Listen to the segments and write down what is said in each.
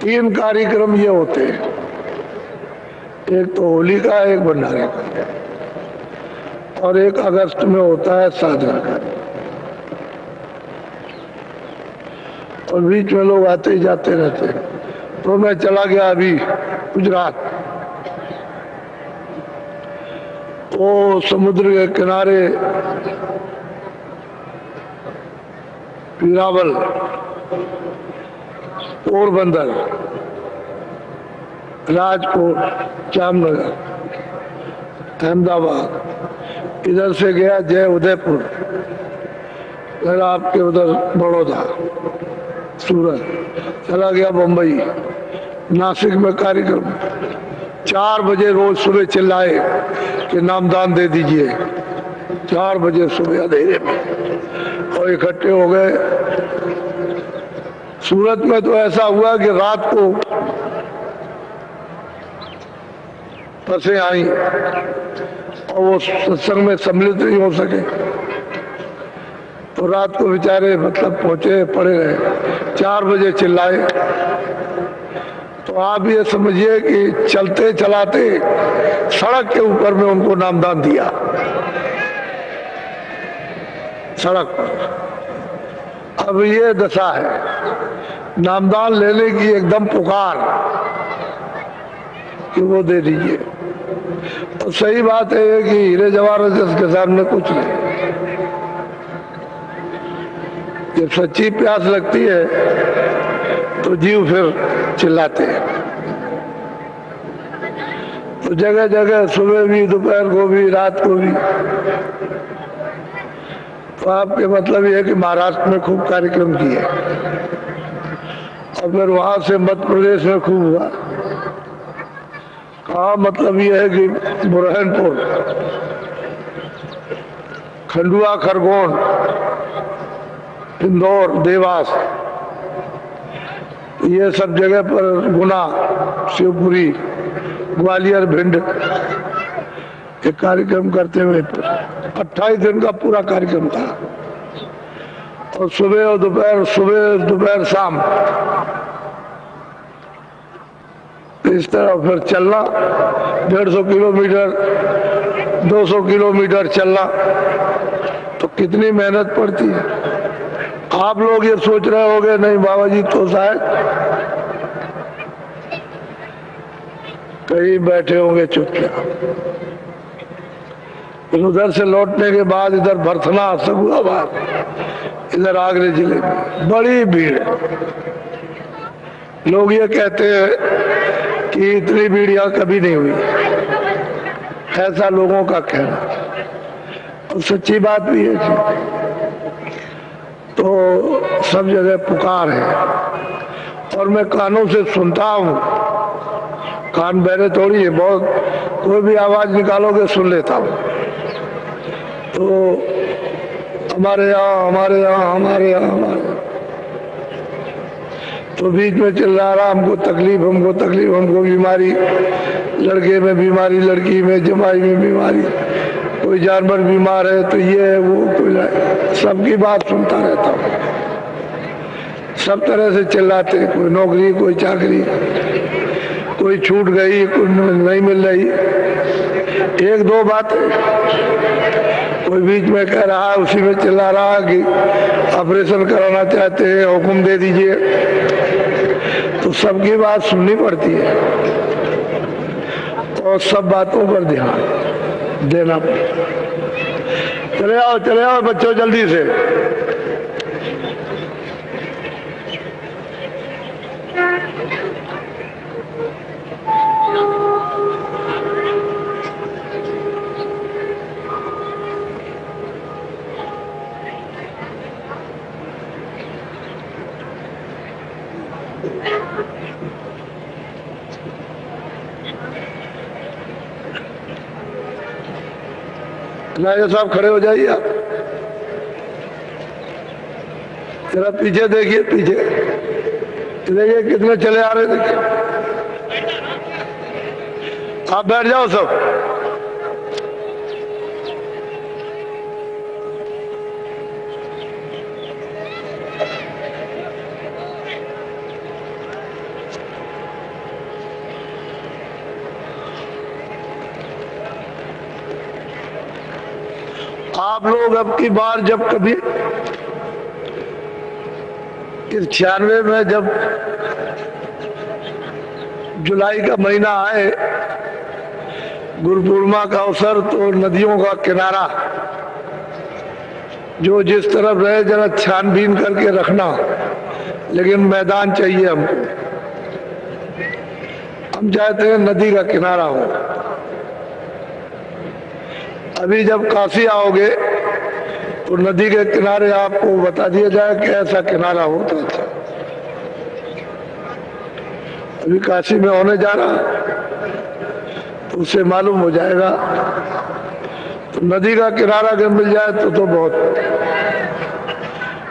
तीन कार्यक्रम ये होते हैं, एक तो होली का, एक भंडारे का, और एक अगस्त में होता है साधना का। और बीच में लोग आते ही जाते रहते हैं। तो मैं चला गया अभी गुजरात, वो समुद्र के किनारे पीरावल, पोरबंदर, राजकोट, जामनगर, अहमदाबाद, इधर से गया जय उदयपुर, फिर आपके उधर बड़ौदा, सूरत, चला गया बम्बई, नासिक में कार्यक्रम। 4 बजे रोज सुबह चिल्लाए कि नामदान दे दीजिए, 4 बजे सुबह अंधेरे में, और इकट्ठे हो गए। सूरत में तो ऐसा हुआ कि रात को बसें आई और वो सत्संग में सम्मिलित नहीं हो सके, तो रात को बेचारे मतलब पहुंचे पड़े रहे। 4 बजे चिल्लाए। तो आप ये समझिए कि चलते चलाते सड़क के ऊपर में उनको नामदान दिया, सड़क पर। अब ये दशा है, नामदान लेने की एकदम पुकार कि वो दे दीजिए। और सही बात है कि हीरे जवाहरात जिसके सामने कुछ नहीं। जब सच्ची प्यास लगती है तो जीव फिर चिल्लाते हैं। तो जगह जगह सुबह भी, दोपहर को भी, रात को भी। तो आपके मतलब ये है कि महाराष्ट्र में खूब कार्यक्रम किए, और फिर वहां से मध्य प्रदेश में खूब हुआ। कहा मतलब ये है कि बुरहानपुर, खंडवा, खरगोन, इंदौर, देवास, ये सब जगह पर, गुना, शिवपुरी, ग्वालियर, भिंड, एक कार्यक्रम करते हुए 28 दिन का पूरा कार्यक्रम था। और सुबह और दोपहर, सुबह दोपहर शाम, इस तरह फिर चलना, 150 किलोमीटर, 200 किलोमीटर चलना, तो कितनी मेहनत पड़ती है। आप लोग ये सोच रहे होंगे नहीं बाबा जी तो शायद कहीं बैठे होंगे चुपचाप, फिर उधर से लौटने के बाद इधर भरथना, सगुनाबाद, इधर आगरे जिले में बड़ी भीड़ है। लोग ये कहते हैं कि इतनी भीड़ यहाँ कभी नहीं हुई, ऐसा लोगों का कहना, और सच्ची बात भी है। तो सब जगह पुकार है, और मैं कानों से सुनता हूँ, कान बहरे थोड़ी है, बहुत कोई भी आवाज निकालोगे सुन लेता हूँ। तो हमारे यहाँ, हमारे यहाँ, हमारे यहाँ, हमारे यहाँ, तो बीच में चिल्ला रहा, हमको तकलीफ, हमको तकलीफ, हमको बीमारी, लड़के में बीमारी, लड़की में, जमाई में बीमारी, कोई जानवर बीमार है तो ये है वो, कोई, सबकी बात सुनता रहता हूँ। सब तरह से चिल्लाते, कोई नौकरी, कोई चाकरी, कोई छूट गई, कोई नहीं मिल रही। एक दो बातें, कोई बीच में कह रहा है, उसी में चिल्ला रहा कि ऑपरेशन कराना चाहते हैं, हुक्म दे दीजिए। तो सबकी बात सुननी पड़ती है, और सब बातों पर ध्यान देना पड़ता। चले आओ बच्चों जल्दी से। नायक साहब खड़े हो जाइए आप, जरा पीछे देखिए, पीछे देखिए कितने चले आ रहे, देखिए। आप बैठ जाओ सब। आप लोग अब की बार जब कभी इस 96 में जब जुलाई का महीना आए, गुरु पूर्णिमा का अवसर, तो नदियों का किनारा जो जिस तरफ रहे जरा छानबीन करके रखना, लेकिन मैदान चाहिए हमको। हम चाहते हैं नदी का किनारा हो। अभी जब काशी आओगे तो नदी के किनारे आपको बता दिया जाए कि ऐसा किनारा हो तो अच्छा। अभी काशी में होने जा रहा तो उससे मालूम हो जाएगा। तो नदी का किनारा अगर मिल जाए तो बहुत,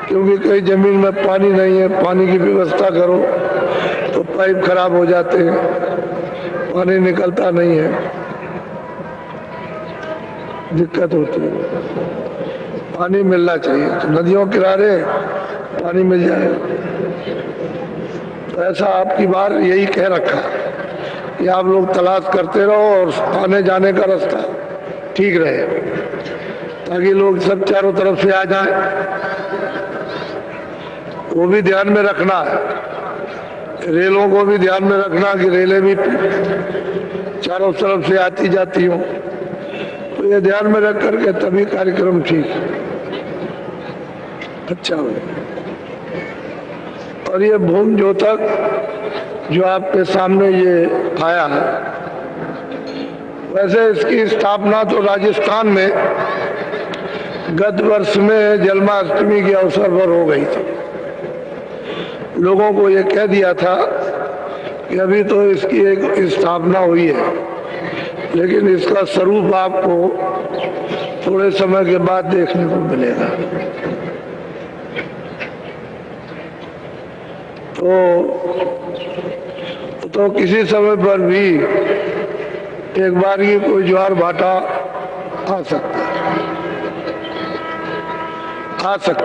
क्योंकि कई जमीन में पानी नहीं है, पानी की व्यवस्था करो तो पाइप खराब हो जाते हैं, पानी निकलता नहीं है, दिक्कत होती है। पानी मिलना चाहिए, तो नदियों किनारे पानी मिल जाए। तो ऐसा आपकी बार यही कह रखा कि आप लोग तलाश करते रहो और आने जाने का रास्ता ठीक रहे, ताकि लोग सब चारों तरफ से आ जाएं। वो भी ध्यान में रखना है, रेलों को भी ध्यान में रखना कि रेलें भी चारों तरफ से आती जाती हों। तो ये ध्यान में रख करके तभी कार्यक्रम ठीक अच्छा हो। और ये भूमि द्योतक जो आपके सामने ये आया है, वैसे इसकी स्थापना तो राजस्थान में गत वर्ष में जन्माष्टमी के अवसर पर हो गई थी। लोगों को ये कह दिया था कि अभी तो इसकी एक स्थापना हुई है, लेकिन इसका स्वरूप आपको थोड़े समय के बाद देखने को मिलेगा। तो किसी समय पर भी एक बार ही कोई ज्वार भाटा आ सकता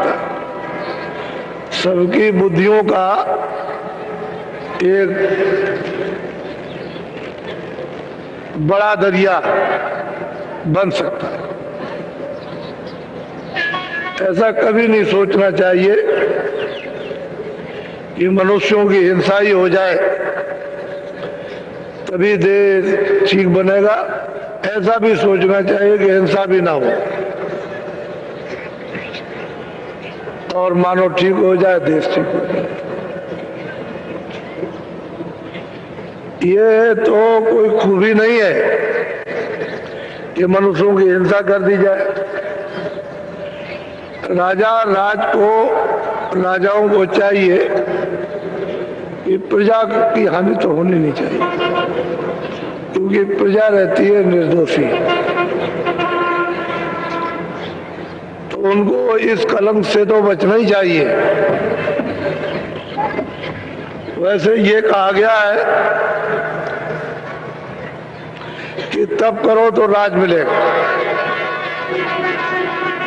है। सबकी बुद्धियों का एक बड़ा दरिया बन सकता है। ऐसा कभी नहीं सोचना चाहिए कि मनुष्यों की हिंसा ही हो जाए तभी देश ठीक बनेगा। ऐसा भी सोचना चाहिए कि हिंसा भी ना हो और मानव ठीक हो जाए, देश ठीक हो जाए। ये तो कोई खूबी नहीं है कि मनुष्यों की हिंसा कर दी जाए। राजाओं को चाहिए कि प्रजा की हानि तो होनी नहीं चाहिए, क्योंकि प्रजा रहती है निर्दोषी। तो उनको इस कलंक से तो बचना ही चाहिए। वैसे ये कहा गया है कि तप करो तो राज मिलेगा,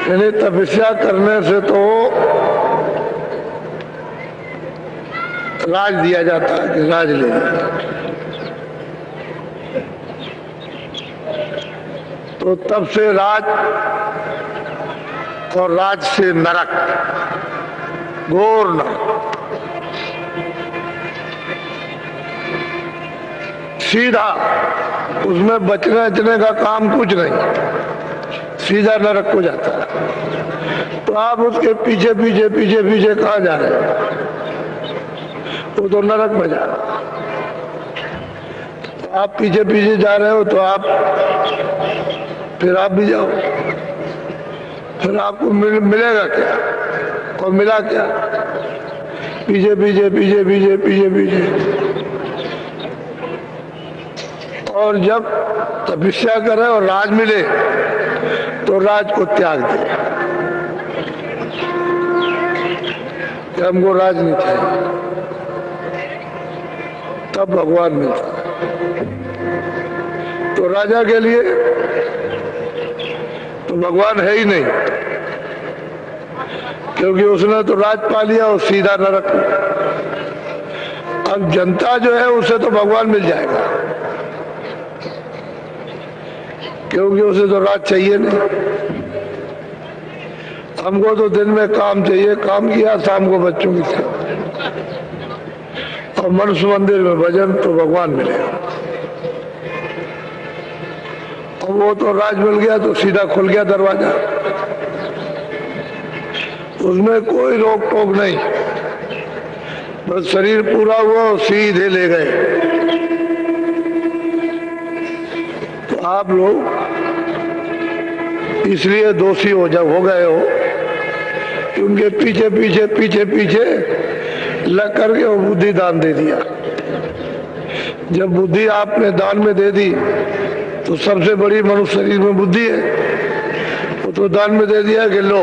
यानी तपस्या करने से तो राज दिया जाता है कि राज ले। तो तब से राज और राज से नरक, घोर नरक। सीधा उसमें बचने बचने का काम कुछ नहीं, सीधा नरक को जाता है। तो आप उसके पीछे पीछे पीछे पीछे कहाँ जा रहे हैं? वो तो नरक में जा रहा है। तो आप पीछे पीछे जा रहे हो तो फिर आप भी जाओ, फिर आपको मिलेगा क्या? और मिला क्या? पीछे पीछे पीछे पीछे पीछे पीछे। और जब तपस्या करे और राज मिले तो राज को त्याग दे कि हमको राज नहीं चाहिए, तब भगवान मिलता है। तो राजा के लिए तो भगवान है ही नहीं, क्योंकि उसने तो राज पा लिया और सीधा नरक। अब जनता जो है उसे तो भगवान मिल जाएगा, क्योंकि उसे तो राज चाहिए नहीं। हमको तो दिन में काम चाहिए, काम किया, शाम को बच्चों की सेवा, और मनुष्य मंदिर में भजन, तो भगवान मिलेगा। और वो तो राज मिल गया तो सीधा खुल गया दरवाजा, उसमें कोई रोक टोक नहीं, बस शरीर पूरा हुआ और सीधे ले गए। तो आप लोग इसलिए दोषी हो गए हो कि उनके पीछे पीछे पीछे पीछे लग करके वो बुद्धि दान दे दिया। जब बुद्धि आपने दान में दे दी तो सबसे बड़ी मनुष्य शरीर में बुद्धि है, वो तो दान में दे दिया कि लो,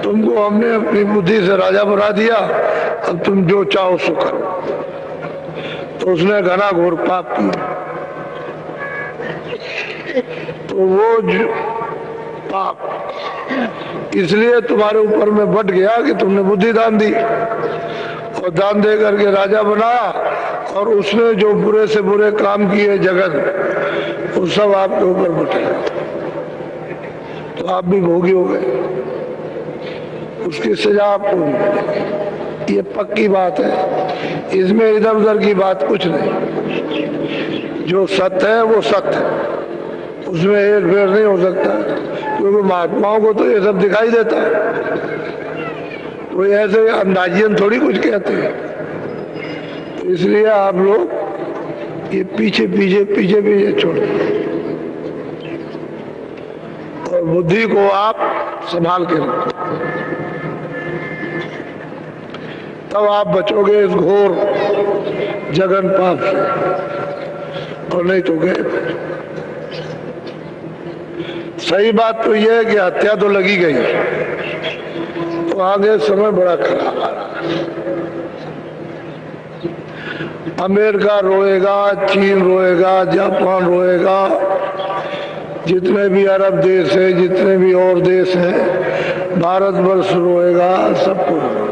तुमको हमने अपनी बुद्धि से राजा बना दिया, अब तुम जो चाहो सो करो। तो उसने घना घोर पाप किया। तो वो पाप इसलिए तुम्हारे ऊपर में बढ़ गया कि तुमने बुद्धि दान दी, और दान दे करके राजा बनाया, और उसने जो बुरे से बुरे काम किए जगत, वो सब आपके ऊपर बटे, तो आप भी भोगी हो गए, उसकी सजा आपको भी मिलेगी। ये पक्की बात है, इसमें इधर उधर की बात कुछ नहीं। जो सत्य है वो सत्य है, उसमें हेर फेर नहीं हो सकता, क्योंकि महात्माओं को तो ये सब दिखाई देता है, कोई ऐसे अंदाजियन थोड़ी कुछ कहते हैं। तो इसलिए आप लोग ये पीछे पीछे पीछे पीछे छोड़ो, और बुद्धि को आप संभाल के रखो, तब आप बचोगे इस घोर जगन पाप से, और नहीं तो गए। सही बात तो यह है कि हत्या तो लगी गई, तो आगे समय बड़ा खराब आ रहा है। अमेरिका रोएगा, चीन रोएगा, जापान रोएगा, जितने भी अरब देश है, जितने भी और देश हैं, भारतवर्ष रोएगा, सबको रोएगा।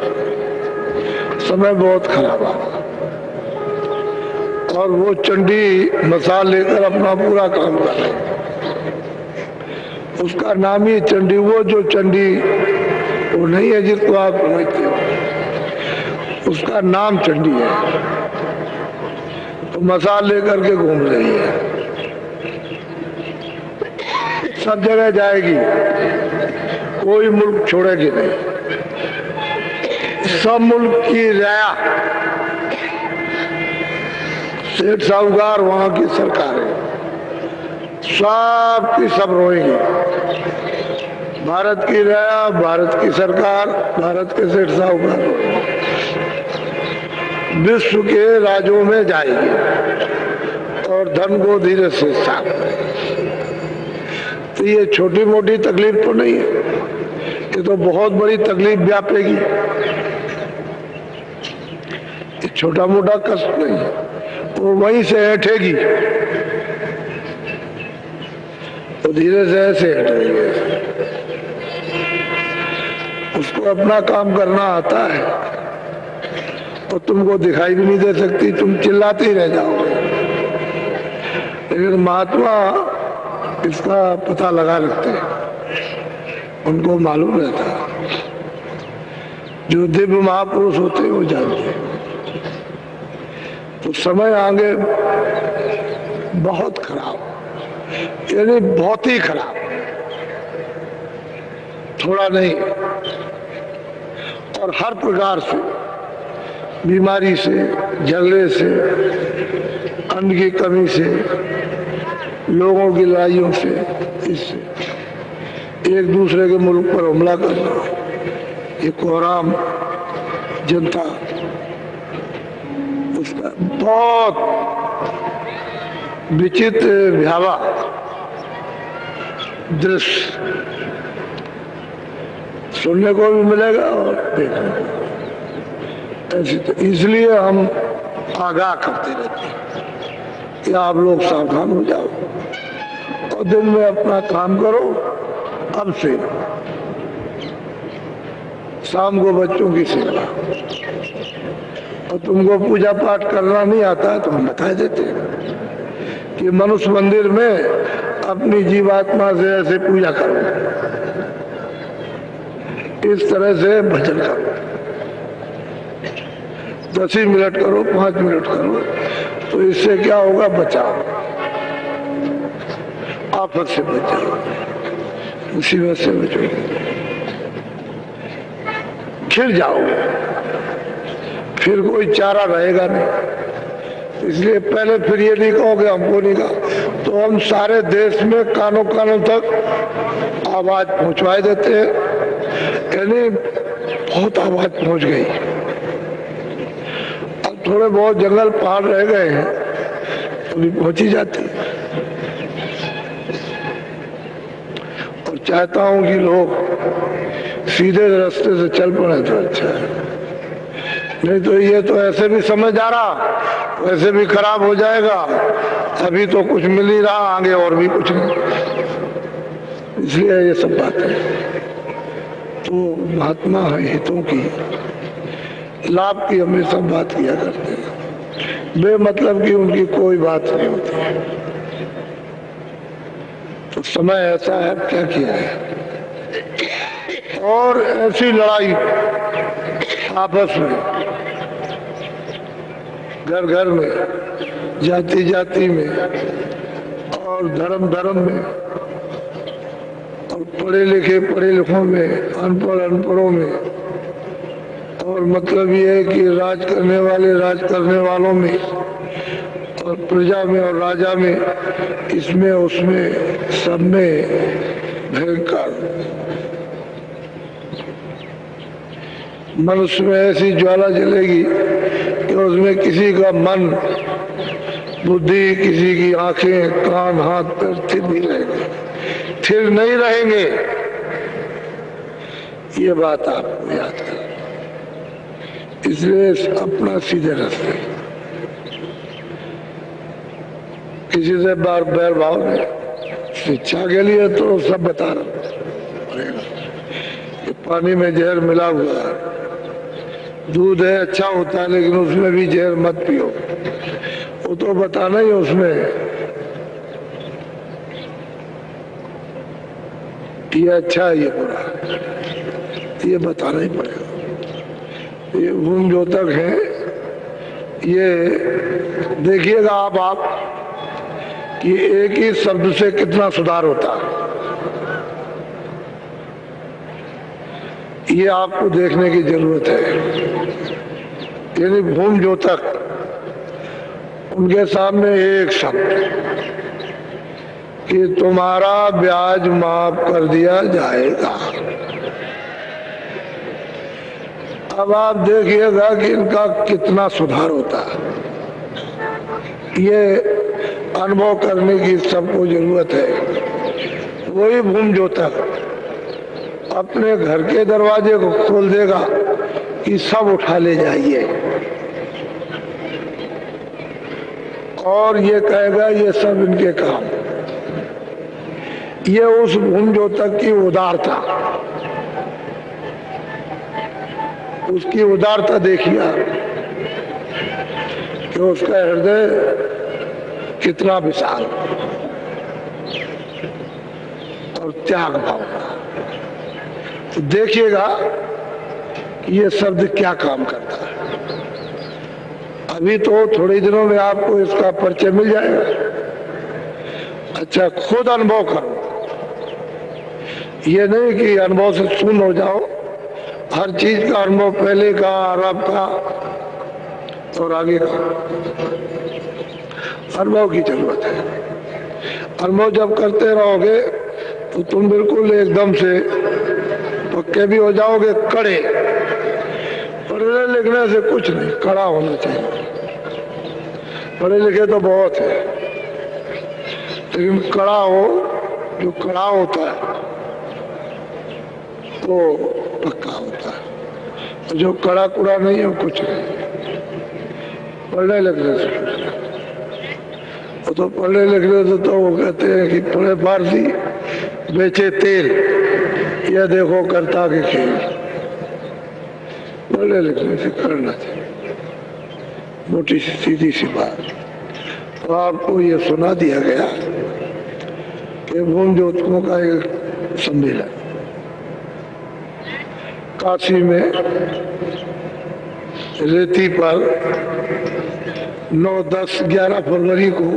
समय बहुत खराब आ रहा, और वो चंडी मसाल लेकर अपना पूरा काम कर रहे हैं। उसका नाम ही चंडी, वो जो चंडी वो नहीं है जिसको आप समझते हो, उसका नाम चंडी है। तो मसाल लेकर के घूम रही है, सब जगह जाएगी, कोई मुल्क छोड़ेगी नहीं। सब मुल्क की राया, सेठ साहूकार वहां की सरकार है, सब की सब रोएंगी। भारत की राया, भारत की सरकार, भारत के सेठ साहूकार विश्व के राज्यों में जाएगी और धन को धीरे से साफ करेगी। तो ये छोटी मोटी तकलीफ तो नहीं है, ये तो बहुत बड़ी तकलीफ व्यापेगी। ये छोटा मोटा कष्ट नहीं है, वो वहीं से हटेगी, तो धीरे से ऐसे हटेगी। उसको अपना काम करना आता है, तो तुमको दिखाई भी नहीं दे सकती, तुम चिल्लाते ही रह जाओगे। लेकिन महात्मा इसका पता लगा लेते हैं, उनको मालूम रहता है। जो दिव्य महापुरुष होते हैं वो जानते हैं। तो समय आगे बहुत खराब, यानी बहुत ही खराब, थोड़ा नहीं, और हर प्रकार से, बीमारी से, झगड़े से, अन्न की कमी से, लोगों की लड़ाइयों से, इससे एक दूसरे के मुल्क पर हमला करना, ये कोहराम जनता, उसका बहुत विचित्र भयावह दृश्य सुनने को भी मिलेगा और देखने को। ऐसी तो इसलिए हम आगाह करते रहते हैं कि आप लोग सावधान हो जाओ और दिन में अपना काम करो। अब से शाम को बच्चों की सेवा, और तुमको पूजा पाठ करना नहीं आता है तो हम बता देते हैं कि मनुष्य मंदिर में अपनी जीवात्मा से ऐसे पूजा करो। इस तरह से भजन करो, 10 ही मिनट करो, 5 मिनट करो, तो इससे क्या होगा? बचाओ, आफत से बचाओ, मुसीबत से बचो, खिल जाओगे, फिर कोई चारा रहेगा नहीं। इसलिए पहले फिर ये नहीं कहोगे हमको नहीं कहा, तो हम सारे देश में कानों कानों तक आवाज पहुंचवा देते हैं, यानी बहुत आवाज पहुंच गई। अब थोड़े बहुत जंगल पहाड़ रह गए हैं तो भी पहुंची जाती है। और चाहता हूं कि लोग सीधे रास्ते से चल पड़े तो अच्छा है, नहीं तो ये तो ऐसे भी समझ आ रहा, वैसे भी खराब हो जाएगा। अभी तो कुछ मिल ही रहा, आगे और भी कुछ नहीं, इसलिए ये सब बातें तो महात्मा हितों की, लाभ की हमेशा बात किया करते हैं, बेमतलब की उनकी कोई बात नहीं होती। तो समय ऐसा है, क्या किया है। और ऐसी लड़ाई आपस में, घर घर में, जाति जाति में, और धर्म धर्म में, और पढ़े लिखों में, अनपढ़ अनपढ़ों में, और मतलब ये है कि राज करने वाले राज करने वालों में, और प्रजा में और राजा में, इसमें उसमें सब में भयंकर मनुष्य में ऐसी ज्वाला जलेगी कि उसमें किसी का मन, बुद्धि, किसी की आंखें, कान, हाथ, पैर स्थिर नहीं रहेंगे, स्थिर नहीं रहेंगे। ये बात आपको याद कर, इसलिए अपना सीधे रास्ते, किसी से बार बैर भाव नहीं। शिक्षा के लिए तो सब बता रहा, पानी में जहर मिला हुआ है, दूध है अच्छा होता है लेकिन उसमें भी जहर मत पियो, वो तो बताना ही उसमें ये अच्छा है ये बुरा, ये बताना ही पड़ेगा। ये घूम जो तक है, ये देखिएगा आप कि एक ही शब्द से कितना सुधार होता है, ये आपको देखने की जरूरत है। यानी भूम जो तक, उनके सामने एक शब्द कि तुम्हारा ब्याज माफ कर दिया जाएगा। अब आप देखिएगा कि इनका कितना सुधार होता है, ये अनुभव करने की सबको जरूरत है। वही भूम जो तक अपने घर के दरवाजे को खोल देगा कि सब उठा ले जाइए, और ये कहेगा ये सब इनके काम। ये उस भूम जो तक की उदारता, उसकी उदारता देखिए आप कि उसका हृदय कितना विशाल और त्याग भाव का। तो देखिएगा कि ये शब्द क्या काम करता है। अभी तो थोड़े दिनों में आपको इसका परिचय मिल जाएगा। अच्छा, खुद अनुभव करो, ये नहीं कि अनुभव से शून्य हो जाओ। हर चीज का अनुभव, पहले का, आरंभ का और आगे का अनुभव की जरूरत है। अनुभव जब करते रहोगे तो तुम बिल्कुल एकदम से पक्के भी हो जाओगे, कड़े। पढ़ने लिखने से कुछ नहीं, कड़ा होना चाहिए। पढ़े लिखे तो बहुत है, लेकिन कड़ा हो, जो कड़ा होता है वो पक्का होता है। जो कड़ा कुड़ा नहीं है वो कुछ नहीं। पढ़ने लिखने से कुछ नहीं। वो तो पढ़ने लिखने से तो वो कहते हैं कि पढ़े फारसी बेचे तेल, यह देखो करता के खेल। पढ़ने लिखने से करना चाहिए, मोटी सी सीधी सी बात। तो आपको ये सुना दिया गया कि भूम ज्योतिकों का एक सम्मेलन, काशी में रेती पर 9, 10, 11 फरवरी को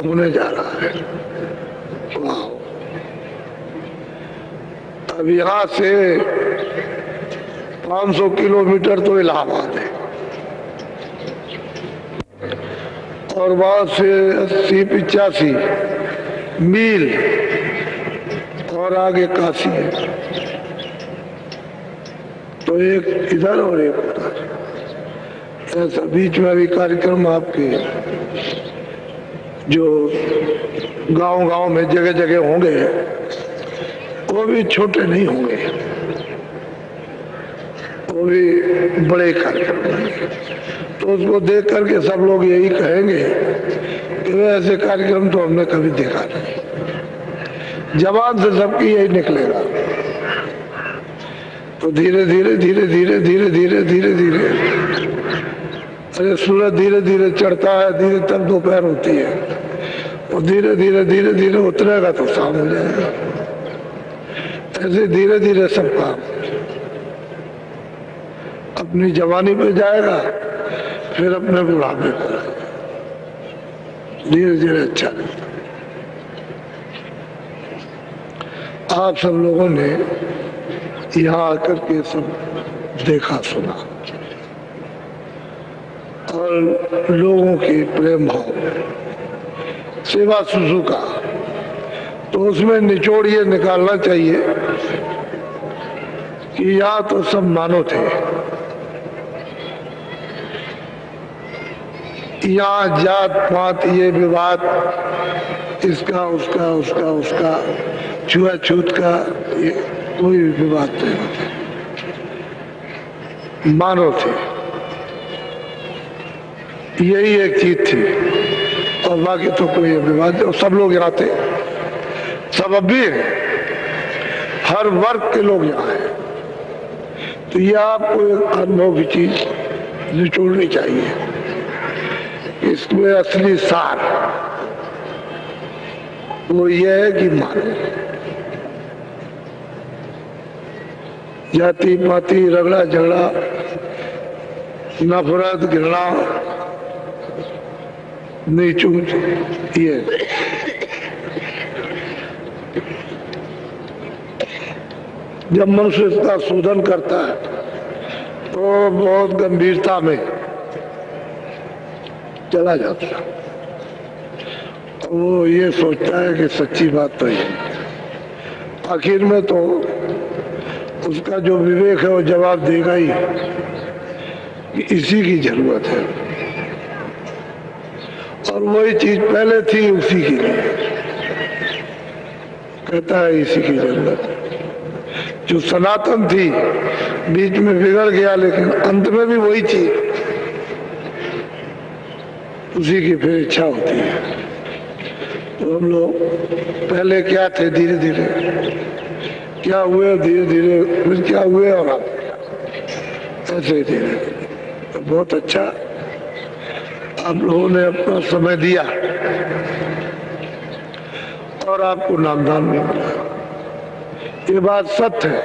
होने जा रहा है। वाह! अब यहाँ से 500 किलोमीटर तो इलाहाबाद है और वहां से 80-85 मील और आगे काशी है। तो एक इधर और एक उधर, ऐसा बीच में भी कार्यक्रम आपके जो गांव-गांव में जगह जगह होंगे, वो भी छोटे नहीं होंगे, वो भी बड़े कार्यक्रम होंगे। तो उसको देख करके सब लोग यही कहेंगे कि ऐसे कार्यक्रम तो हमने कभी देखा नहीं। जबान से सबकी यही निकलेगा। तो धीरे धीरे धीरे धीरे धीरे धीरे धीरे धीरे अरे सूरज धीरे धीरे चढ़ता है, धीरे तब दोपहर होती है और धीरे धीरे धीरे धीरे उतरेगा तो शाम हो जाएगा। ऐसे धीरे धीरे सब काम अपनी जवानी पे जाएगा, फिर अपने बुढ़ापे पर धीरे धीरे अच्छा लगता। आप सब लोगों ने यहाँ आकर के सब देखा सुना और लोगों के प्रेम भाव, सेवा सुसुका, तो उसमें निचोड़ ये निकालना चाहिए कि यहाँ तो सब मानव थे। यहाँ जात पात ये विवाद, इसका उसका उसका उसका छुआछूत का ये कोई विवाद नहीं होता। मानव थे, यही एक चीज थी और बाकी तो कोई विवाद। और सब लोग यहाँ थे, सब अब भी हैं, हर वर्ग के लोग यहाँ हैं। तो ये आपको एक अनुभव की चीज निचोड़नी चाहिए। इसमें असली सार वो ये है कि मानो जाति पाति रगड़ा झगड़ा नफरत घृणा नीच ऊंच ये जब मनुष्य इसका शोधन करता है तो बहुत गंभीरता में चला जाता है। वो ये सोचता है कि सच्ची बात तो ये, आखिर में तो उसका जो विवेक है वो जवाब देगा ही कि इसी की जरूरत है और वही चीज पहले थी उसी के लिए, कहता है इसी की जरूरत है। जो सनातन थी बीच में बिगड़ गया, लेकिन अंत में भी वही चीज उसी की फिर इच्छा होती है। तो हम लोग पहले क्या थे, धीरे धीरे क्या हुए, धीरे धीरे फिर क्या हुए और आप ऐसे ही धीरे तो बहुत अच्छा आप लोगों ने अपना समय दिया और आपको नामदान भी मिला। ये बात सत्य है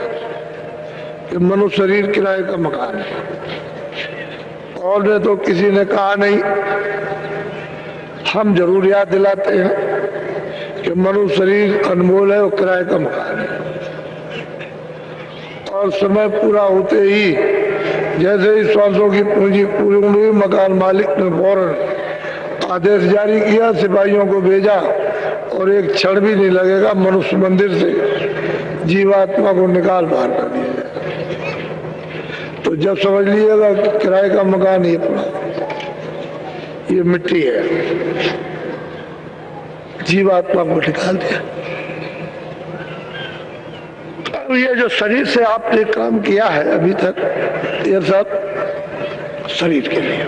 कि मनुष्य शरीर किराए का मकान है और ने तो किसी ने कहा नहीं। हम जरूर याद दिलाते हैं कि मनुष्य शरीर अनमोल है और किराए का मकान है और समय पूरा होते ही जैसे ही श्वासों की पूंजी पूरी हुई, मकान मालिक ने फौरन आदेश जारी किया, सिपाहियों को भेजा और एक क्षण भी नहीं लगेगा मनुष्य मंदिर से जीवात्मा को निकाल बाहर कर दिया जाए। तो जब समझ लीजिएगा कि किराए का मकान ये पूरा ये मिट्टी है, जीवात्मा को निकाल दिया। अब ये जो शरीर से आपने काम किया है अभी तक, ये सब शरीर के लिए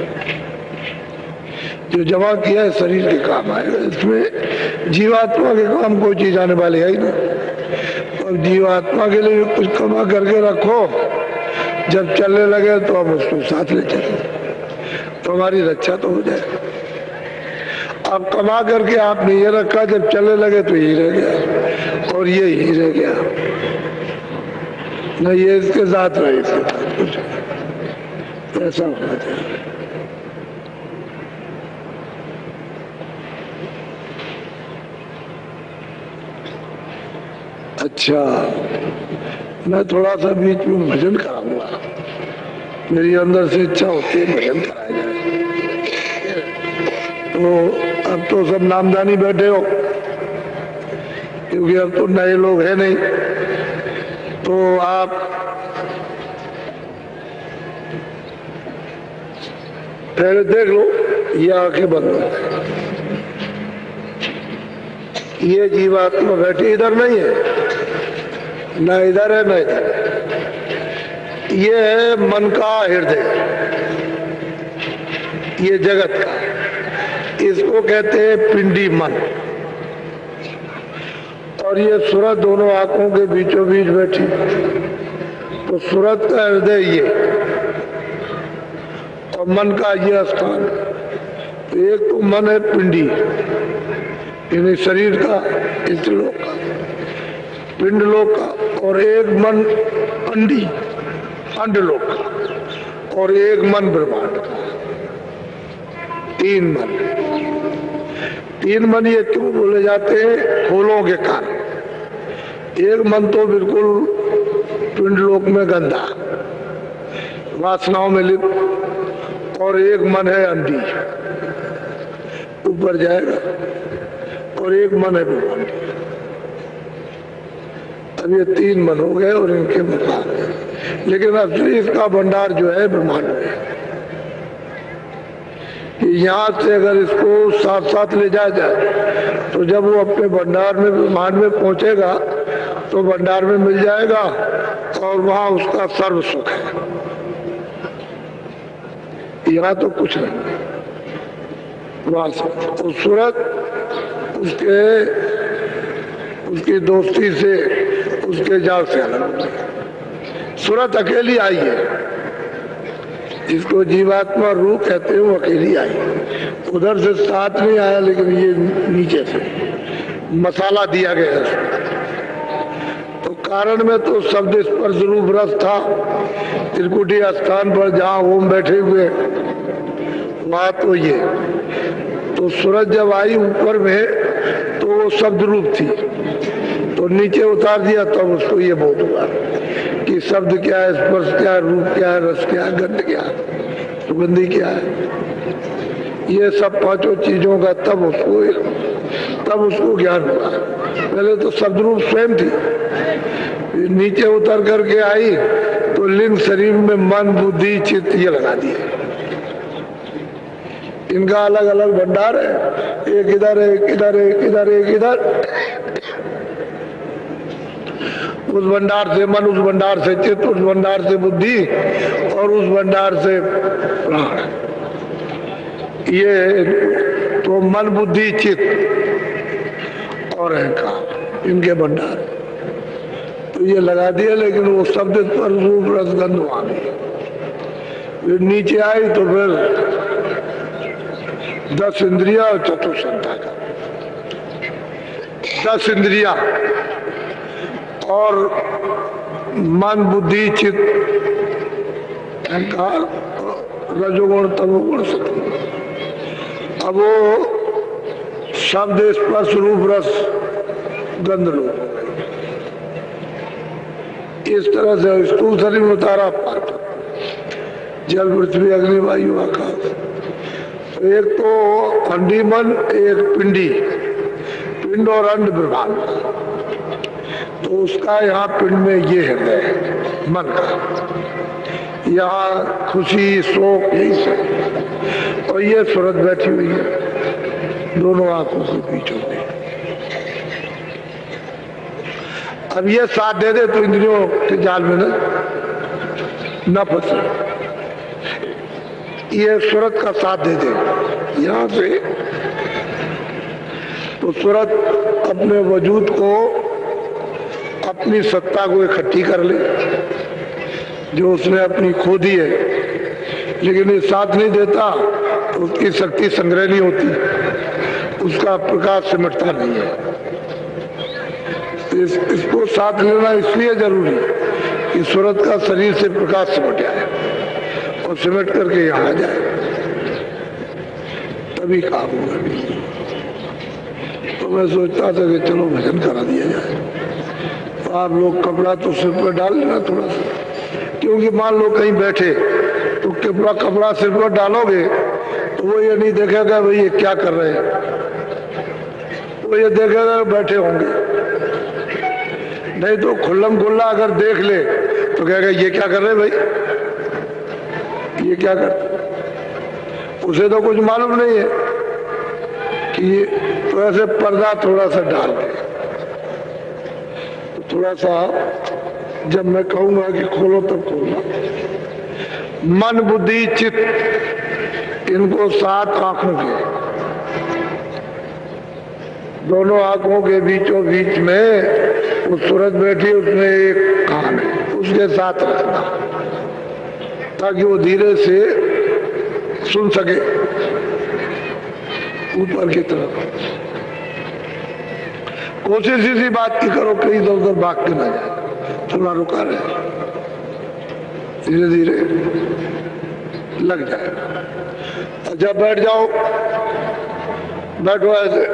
जो जमा किया है शरीर के काम आएगा। इसमें जीवात्मा के काम कोई चीज आने वाली है ही नहीं। और जीवात्मा के लिए कुछ कमा करके रखो, जब चलने लगे तो हम उसको साथ ले चले तो हमारी रक्षा तो हो जाए। अब कमा करके आपने ये रखा, जब चलने लगे तो यही रह गया और ये ही रह गया। नहीं, ये इसके साथ रहे, इसके साथ कुछ ऐसा होना चाहिए। अच्छा, मैं थोड़ा सा बीच में भजन कराऊंगा, मेरी अंदर से इच्छा होती है भजन कराया जाए। तो अब तो सब नामदानी बैठे हो, क्योंकि अब तो नए लोग हैं नहीं, तो आप पहले देख लो, ये आंखें बंद हो, ये जीवात्मा बैठी इधर नहीं है, न इधर है न इधर, ये है मन का हृदय, ये जगत का, इसको कहते हैं पिंडी मन। और ये सूरत दोनों आंखों के बीचों बीच बैठी, तो सूरत का हृदय ये और मन का ये स्थान। तो एक तो मन है पिंडी, यानी शरीर का, इस लोक का, पिंड लोक का, और एक मन अंडी, अंड लोक का, और एक मन ब्रह्मांड का। तीन मन। तीन मन ये क्यों बोले जाते हैं? फूलों के कारण। एक मन तो बिल्कुल पिंड लोक में गंदा, वासनाओं में लिप्त, और एक मन है अंडी, ऊपर जाएगा, और एक मन है ब्रह्मांड। अब ये तीन मन हो गए और इनके मुकाम, लेकिन असली इसका भंडार जो है ब्रह्मांड में। यहाँ से अगर इसको साथ साथ ले जाया जाए तो जब वो अपने भंडार में, ब्रह्मांड में पहुंचेगा तो भंडार में मिल जाएगा और वहां उसका सर्व सुख है। यहाँ तो कुछ नहीं, वहां से सूरत उसकी दोस्ती से, उसके जाल से अलग होती है। सूरत अकेली आई है, जिसको जीवात्मा रूह कहते हैं, वो अकेली आई। उधर से साथ नहीं आया, लेकिन ये नीचे से मसाला दिया गया है। तो कारण में तो शब्द स्पर्श रूप रस था, त्रिकुटी स्थान पर जहाँ ओम बैठे हुए, वहां तो ये, तो सूरज जब आई ऊपर में तो वो शब्द रूप थी, तो नीचे उतार दिया, तब तो उसको ये बोध हुआ कि शब्द क्या है, स्पर्श क्या है, रूप क्या है, रस क्या है, गंध क्या है, सुगंधी क्या है, ये सब पांचों चीजों का तब उसको ज्ञान हुआ। पहले तो शब्द रूप स्वयं थी, नीचे उतर करके आई तो लिंग शरीर में मन बुद्धि चित्त ये लगा दिए। इनका अलग अलग भंडार है, एक इधर है, एक इधर है, एक इधर, एक इधर। उस भंडार से मन, उस भंडार से चित्त, उस भंडार से बुद्धि, और उस भंडार से प्राण। ये तो मन बुद्धि चित्त और अहंकार, इनके भंडार तो ये लगा दिया। लेकिन वो शब्द पर रूप रसगंध वहां नहीं। फिर नीचे आई तो फिर 10 इंद्रिया और चतुष्संता का 10 इंद्रिया और मन बुद्धि चित्त अहंकार, रजोगुण तमोगुण सत्वगुण। अब वो शब्द स्पर्श रूप रस गंध लोग, इस तरह से स्थूल शरीर में उतारा पाठ, जल पृथ्वी अग्नि वायु आकाश। एक तो अंडी मन, एक पिंडी, पिंड और अंड ब्रह्मांड। तो उसका यहाँ पिंड में ये हृदय मन का, यहाँ खुशी शोक यही सब, और ये सूरत बैठी हुई है दोनों आंखों के बीचों में। अब ये साथ दे दे तो इंद्रियों के जाल में न फंसे, ये सूरत का साथ दे दे यहाँ से, तो सूरत अपने वजूद को, अपनी सत्ता को इकट्ठी कर ले जो उसने अपनी खो दी है। लेकिन ये साथ नहीं देता तो उसकी शक्ति संग्रह नहीं होती, उसका प्रकाश सिमटता नहीं है। इसको साथ लेना इसलिए जरूरी कि सूरत का शरीर से प्रकाश सिमट आए और सिमट करके यहाँ आ जाए, तभी काम होगा। तो मैं सोचता था कि चलो भजन करा दिया जाए, तो आप लोग कपड़ा तो सिर पर डाल लेना थोड़ा सा, क्योंकि मान लो कहीं बैठे तो कपड़ा सिर पर डालोगे तो वो ये नहीं देखेगा भाई ये क्या कर रहे हैं, वो ये देखेगा बैठे होंगे। नहीं तो खुल्लम खुल्ला अगर देख ले तो कहेगा ये क्या कर रहे भाई, ये क्या कर, उसे तो कुछ मालूम नहीं है कि ये, तो ऐसे पर्दा थोड़ा सा डाल दे, तो थोड़ा सा जब मैं कहूंगा कि खोलो तब खोलना। मन बुद्धि चित्त इनको 7 आंखों के, दोनों आंखों के बीचों बीच में वो सूरज बैठी, उसमें एक कान है, उसके साथ रखना ताकि वो धीरे से सुन सके ऊपर की तरफ। कोशिश इसी बात की करो कहीं इधर उधर भाग के ना जाए, थोड़ा रुका रहे, धीरे धीरे लग जाएगा। अच्छा बैठ जाओ, बैठो ऐसे,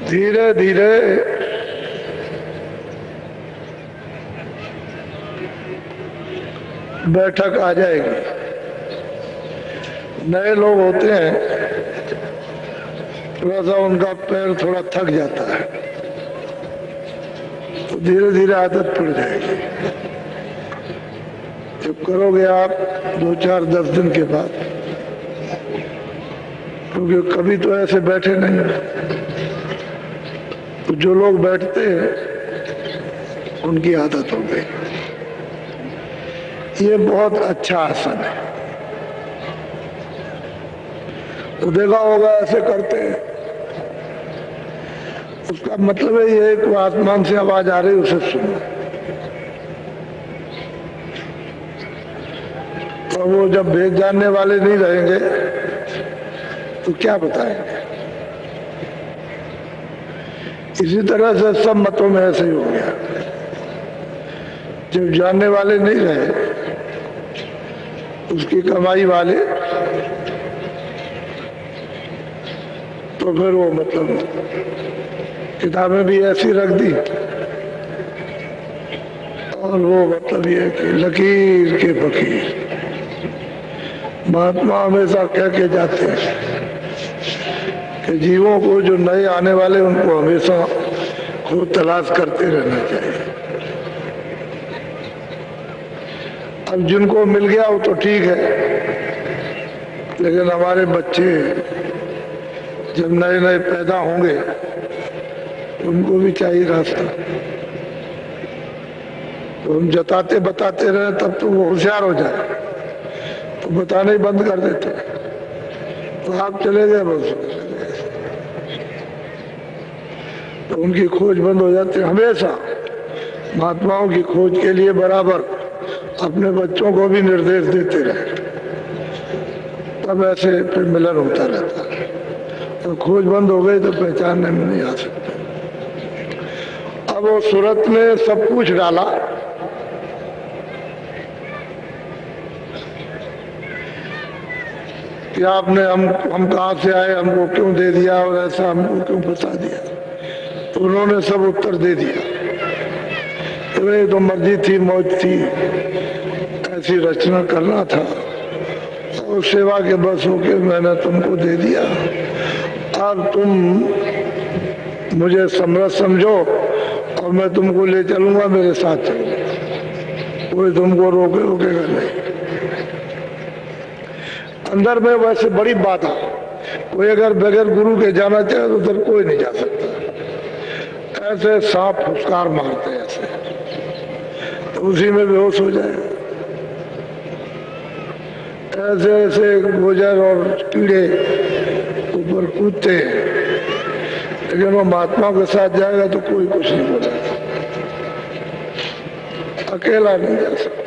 धीरे धीरे बैठक आ जाएगी। नए लोग होते हैं, थोड़ा सा उनका पैर थोड़ा थक जाता है, तो धीरे धीरे आदत पड़ जाएगी। जब करोगे आप 2, 4, 10 दिन के बाद, क्योंकि कभी तो ऐसे बैठे नहीं हैं, तो जो लोग बैठते हैं उनकी आदत हो गई। ये बहुत अच्छा आसन है। तो देखा होगा ऐसे करते हैं, उसका मतलब है ये कि आसमान से आवाज आ रही उसे सुनो। तो वो जब भेद जानने वाले नहीं रहेंगे तो क्या बताएंगे। इसी तरह से सब मतों में ऐसे ही हो गया, जब जानने वाले नहीं रहे, उसकी कमाई वाले, तो फिर वो मतलब किताबें भी ऐसी रख दी और वो मतलब ये कि लकीर के फकीर। महात्मा हमेशा कह के जाते हैं कि जीवों को जो नए आने वाले उनको हमेशा खूब तलाश करते रहना चाहिए। अब जिनको मिल गया वो तो ठीक है, लेकिन हमारे बच्चे जब नए नए पैदा होंगे तो उनको भी चाहिए रास्ता। तो हम जताते बताते रहे तब तो वो होशियार हो जाए, तो बताना ही बंद कर देते, तो आप चले गए बस, तो उनकी खोज बंद हो जाती है। हमेशा महात्माओं की खोज के लिए बराबर अपने बच्चों को भी निर्देश देते रहे, तब ऐसे फिर मिलन होता रहता है। तो खोज बंद हो गई तो पहचानने में नहीं आ सकते। अब वो सूरत ने सब कुछ डाला, कि आपने हम कहाँ से आए, हमको क्यों दे दिया और ऐसा हमको क्यों बता दिया। तो उन्होंने सब उत्तर दे दिया, ये तो मर्जी थी, मौज थी, ऐसी रचना करना था और सेवा के बस होके मैंने तुमको दे दिया। अब तुम मुझे समरथ समझो और मैं तुमको ले चलूंगा, मेरे साथ चलूंगा, कोई तुमको रोकेगा नहीं। अंदर में वैसे बड़ी बात है, कोई अगर बगैर गुरु के जाना चाहे तो उधर कोई नहीं जा सकता। ऐसे सांप फुसकार मारते हैं ऐसे, तो उसी में बेहोश हो जाएगा। ऐसे ऐसे गुजर और कीड़े ऊपर कूदते हैं, लेकिन वो महात्मा के साथ जाएगा तो कोई कुछ नहीं बोलेगा, अकेला नहीं जा सकता।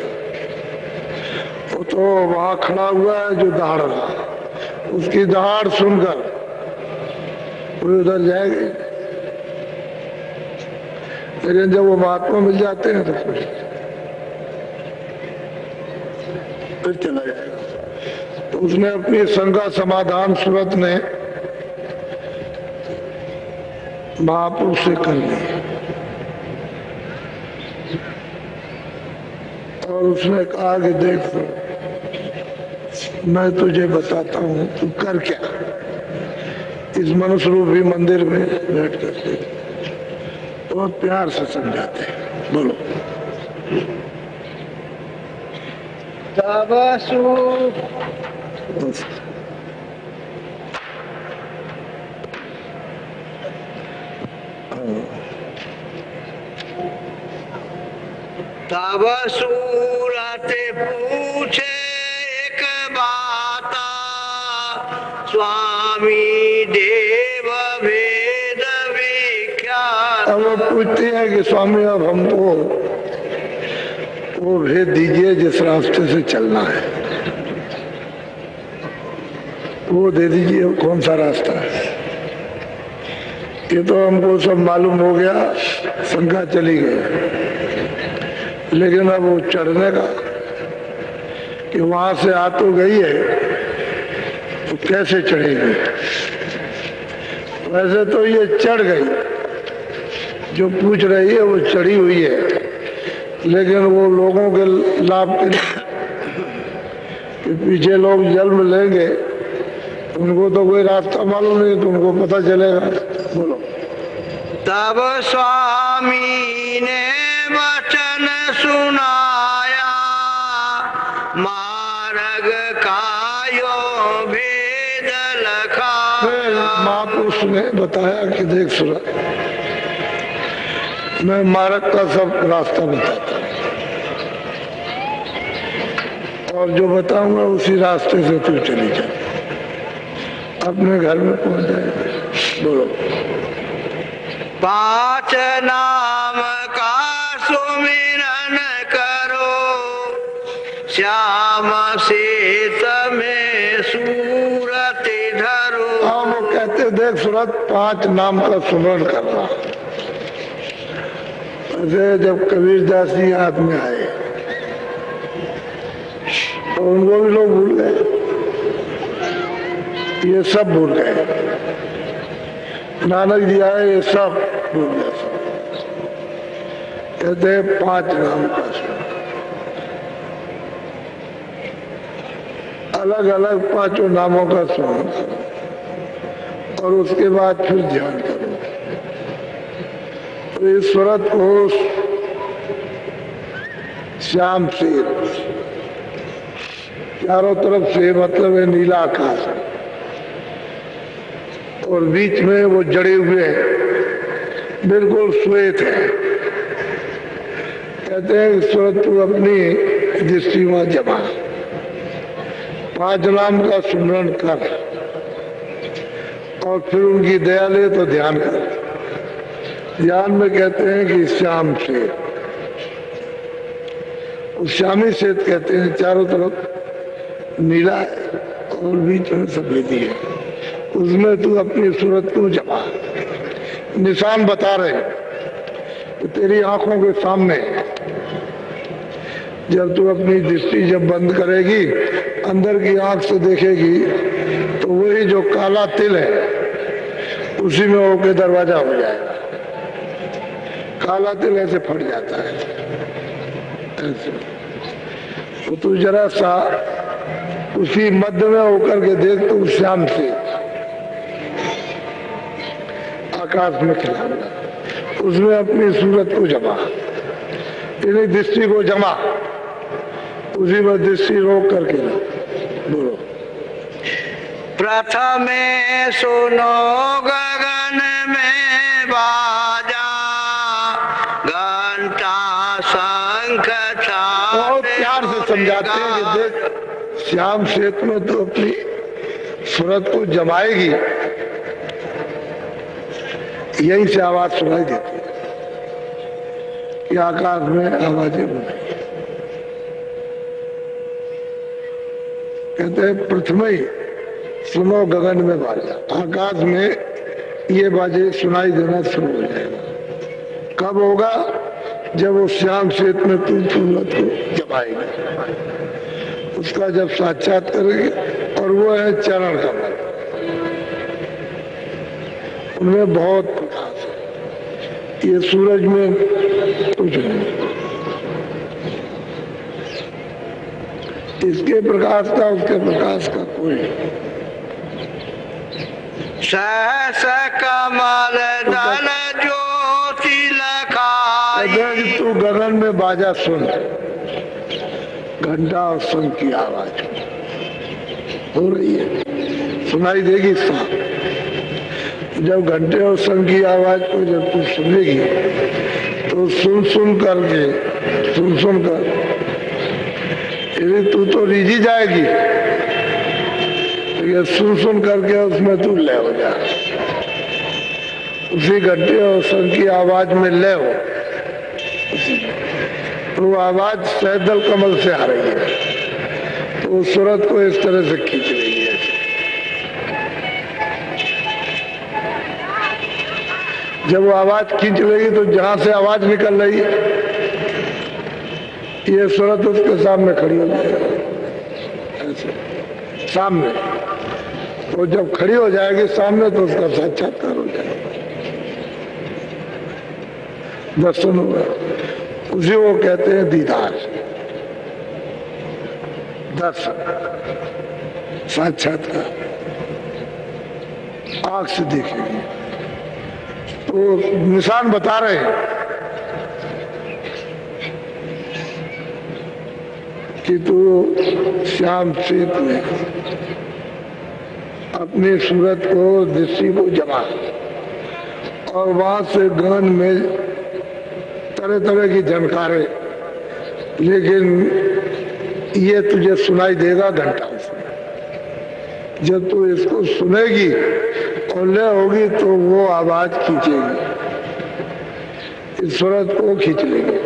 वो तो वहां खड़ा हुआ है जो दहाड़ रहा, उसकी दहाड़ सुनकर कोई उधर जाएगा। लेकिन जब वो महात्मा मिल जाते हैं तो फिर चला जाएगा। तो उसने अपनी शंका समाधान सूरत ने महापुरुष से कर ली और उसने कहा कि देख तो मैं तुझे बताता हूँ, तू कर क्या। इस मनुष्य रूपी मंदिर में बैठ करके बहुत प्यार से समझाते हैं। बोलो। तब सूरत पूछे एक बात, स्वामी देव भेद विख्यात। अब वो पूछते हैं कि स्वामी अब हमको वो भेद दीजिए जिस रास्ते से चलना है, वो दे दीजिए। कौन सा रास्ता है? ये तो हमको सब मालूम हो गया, शंका चली गई। लेकिन अब वो चढ़ने का कि वहां से आ तो गई है तो कैसे चढ़ेगी। वैसे तो ये चढ़ गई, जो पूछ रही है वो चढ़ी हुई है, लेकिन वो लोगों के लाभ के लिए कि पीछे लोग जन्म लेंगे, उनको तो कोई रास्ता मालूम नहीं, तो उनको पता चलेगा। बोलो। तब स्वामी ने वचन सुनाया, मार्ग कायो भेद लखाया। महापुरुष ने बताया कि देख सुना, मैं मार्ग का सब रास्ता बताता हूँ। और जो बताऊंगा उसी रास्ते से तू चली जा, अपने घर में पहुंच जाएगा। बोलो। 5 नाम का सुमिरन करो, श्याम सीत में सूरत धरो। हाँ, वो कहते देख सूरत 5 नाम का सुमरण करना। ऐसे जब कबीरदास जी हाथ में आए तो उनको भी लोग भूल गए, ये सब भूल गए। नानक जी आए, ये सब भूल गए। कहते 5 नाम का सुमरण, अलग अलग 5 नामों का सुमरण करो और उसके बाद फिर ध्यान करो। तो इस सूरत को श्याम से, चारों तरफ से मतलब है नीला आकाश है और बीच में वो जड़े हुए हैं, बिल्कुल श्वेत है। कहते हैं सूरत को अपनी दृष्टि में जमा, 5 नाम का सुमरण कर और फिर उनकी दया ले तो ध्यान कर। ध्यान में कहते हैं कि श्याम से, उस श्यामी श्वेत कहते हैं, चारों तरफ नीला है और बीच में सफेदी है, उसमें तू अपनी सूरत को जमा। निशान बता रहे तो तेरी आंखों के सामने, जब तू अपनी दृष्टि जब बंद करेगी, अंदर की आंख से देखेगी तो वही जो काला तिल है उसी में होके दरवाजा हो जाएगा। काला तिल ऐसे फट जाता है ऐसे, तो तू जरा सा उसी मध्य में होकर के देख, तो श्याम से आकाश में खिलाऊंगा, उसमें अपनी सूरत को जमा, तेरी दृष्टि को जमा, उसी में दृष्टि रोक करके ना। बोलो। प्रथमे सुनो गगन में बाजा, घंटा शंख बहुत प्यार से समझाते हैं कि देख श्याम क्षेत्र में तो अपनी सूरत को जमाएगी, यही से आवाज सुनाई देती है कि आकाश में आवाजें बुलाई। कहते हैं प्रथम ही सुनो गगन में बाजा, आकाश में ये बाजे सुनाई देना शुरू हो जाएगा। कब होगा? जब वो श्याम क्षेत्र में तू सूरत को जमाएगी, उसका जब साक्षात करेगी। और वो है चरण कमल, उनमें बहुत प्रकाश है, ये सूरज में कुछ नहीं। इसके प्रकाश का उसके प्रकाश का कोई नहीं। सहस कमल दल ज्योति लखाई। तू गगन में बाजा सुन, घंटा और शंख की आवाज हो रही है, सुनाई देगी साफ। जब घंटे और शंख की आवाज को जब तू सुनेगी तो सुन सुन कर तू तो रीझी जाएगी, ये सुन करके उसमें तू लय हो जा, उसी घंटे और शंख की आवाज में लय हो। तो वो आवाज सहदल कमल से आ रही है, तो उस सूरत को इस तरह से खींच रही है। जब वो आवाज खींच लेगी तो जहां से आवाज निकल रही है ये सूरत उसके सामने खड़ी हो जाएगी, ऐसे सामने। तो जब खड़ी हो जाएगी सामने तो उसका साक्षात्कार हो जाएगा, दर्शन होगा। उसी वो कहते हैं दीदार, दर्शन, साक्षात्कार। आंख से देखेंगे तो निशान बता रहे हैं कि तू श्याम क्षेत में अपनी सूरत को दृष्टि को जमा, और वहां से गगन में तरह तरह की झनकारें, लेकिन ये तुझे सुनाई देगा घंटा से। जब तू इसको सुनेगी और ले होगी तो वो आवाज खींचेगी, इस सूरत को खींच लेगी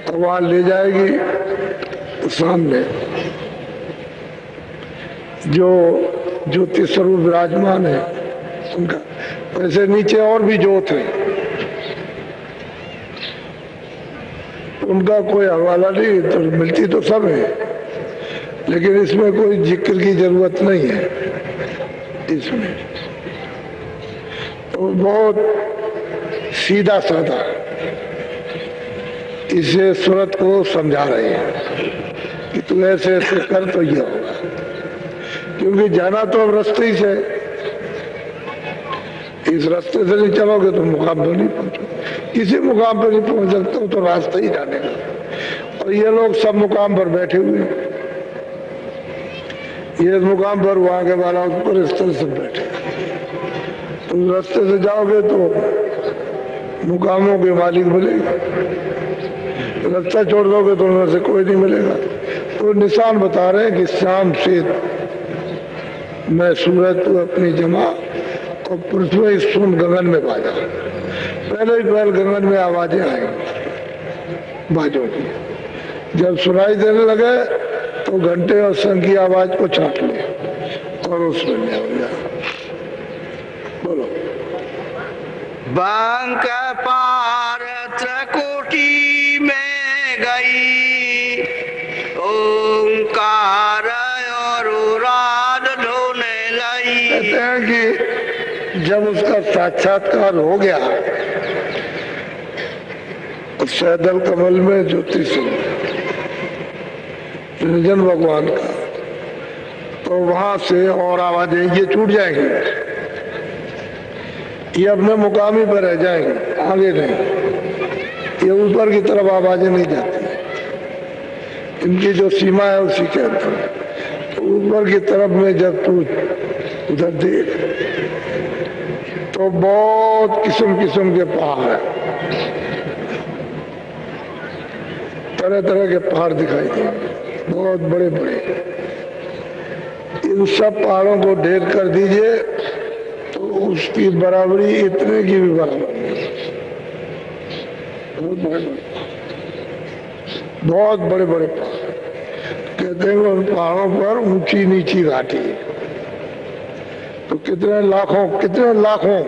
और वहां ले जाएगी सामने जो ज्योति स्वरूप विराजमान है उनका। वैसे नीचे और भी ज्योत है, उनका कोई हवाला नहीं, तो मिलती तो सब है, लेकिन इसमें कोई जिक्र की जरूरत नहीं है। इसमें तो बहुत सीधा साधा इसे सूरत को समझा रहे हैं कि तू ऐसे ऐसे कर तो ये होगा, क्योंकि जाना तो अब रास्ते ही से, इस रास्ते से नहीं चलोगे तो मुकाम पर नहीं पहुंचो, किसी मुकाम पर नहीं पहुंच सकते हो तो रास्ता ही जाने का। और ये लोग सब मुकाम पर बैठे हुए हैं, ये मुकाम पर वहां के वाला ऊपर इस तरह से बैठे। तुम रास्ते से जाओगे तो मुकामों के मालिक मिलेगा, रास्ता छोड़ दोगे तो उनमें से कोई नहीं मिलेगा। तो निशान बता रहे हैं कि शाम से मैं सूरज तू अपनी जमा और पृथ्वी सुन गगन में बाजा। पहले ही पहल गगन में आवाजें आएंगी बाजों की, जब सुनाई देने लगे तो घंटे और शंख की आवाज को छाट ले और उसमें ले हो जाए। बोलो। बंक पार त्रिकुटी में गई ओंकार और रात ढोने लगी। कहते हैं कि जब उसका साक्षात्कार हो गया सैदल कमल में ज्योति स्वरूप निरंजन भगवान का, तो वहां से और आवाजें ये छूट जाएंगी, ये अपने मुकाम ही पर रह जाएंगे, आगे नहीं। ये ऊपर की तरफ आवाजें नहीं जाती, इनकी जो सीमा है उसी के अंदर। तो ऊपर की तरफ में जब तू उधर देख तो बहुत किस्म किस्म के पहाड़ है, तरह तरह के पहाड़ दिखाई देंगे, बहुत बड़े बड़े। इन सब पहाड़ों को ढेर कर दीजिए तो उसकी बराबरी इतने की भी बराबर नहीं। बहुत बड़े बड़े पहाड़। कहते हैं उन पहाड़ों पर ऊंची नीची घाटी है, तो कितने लाखों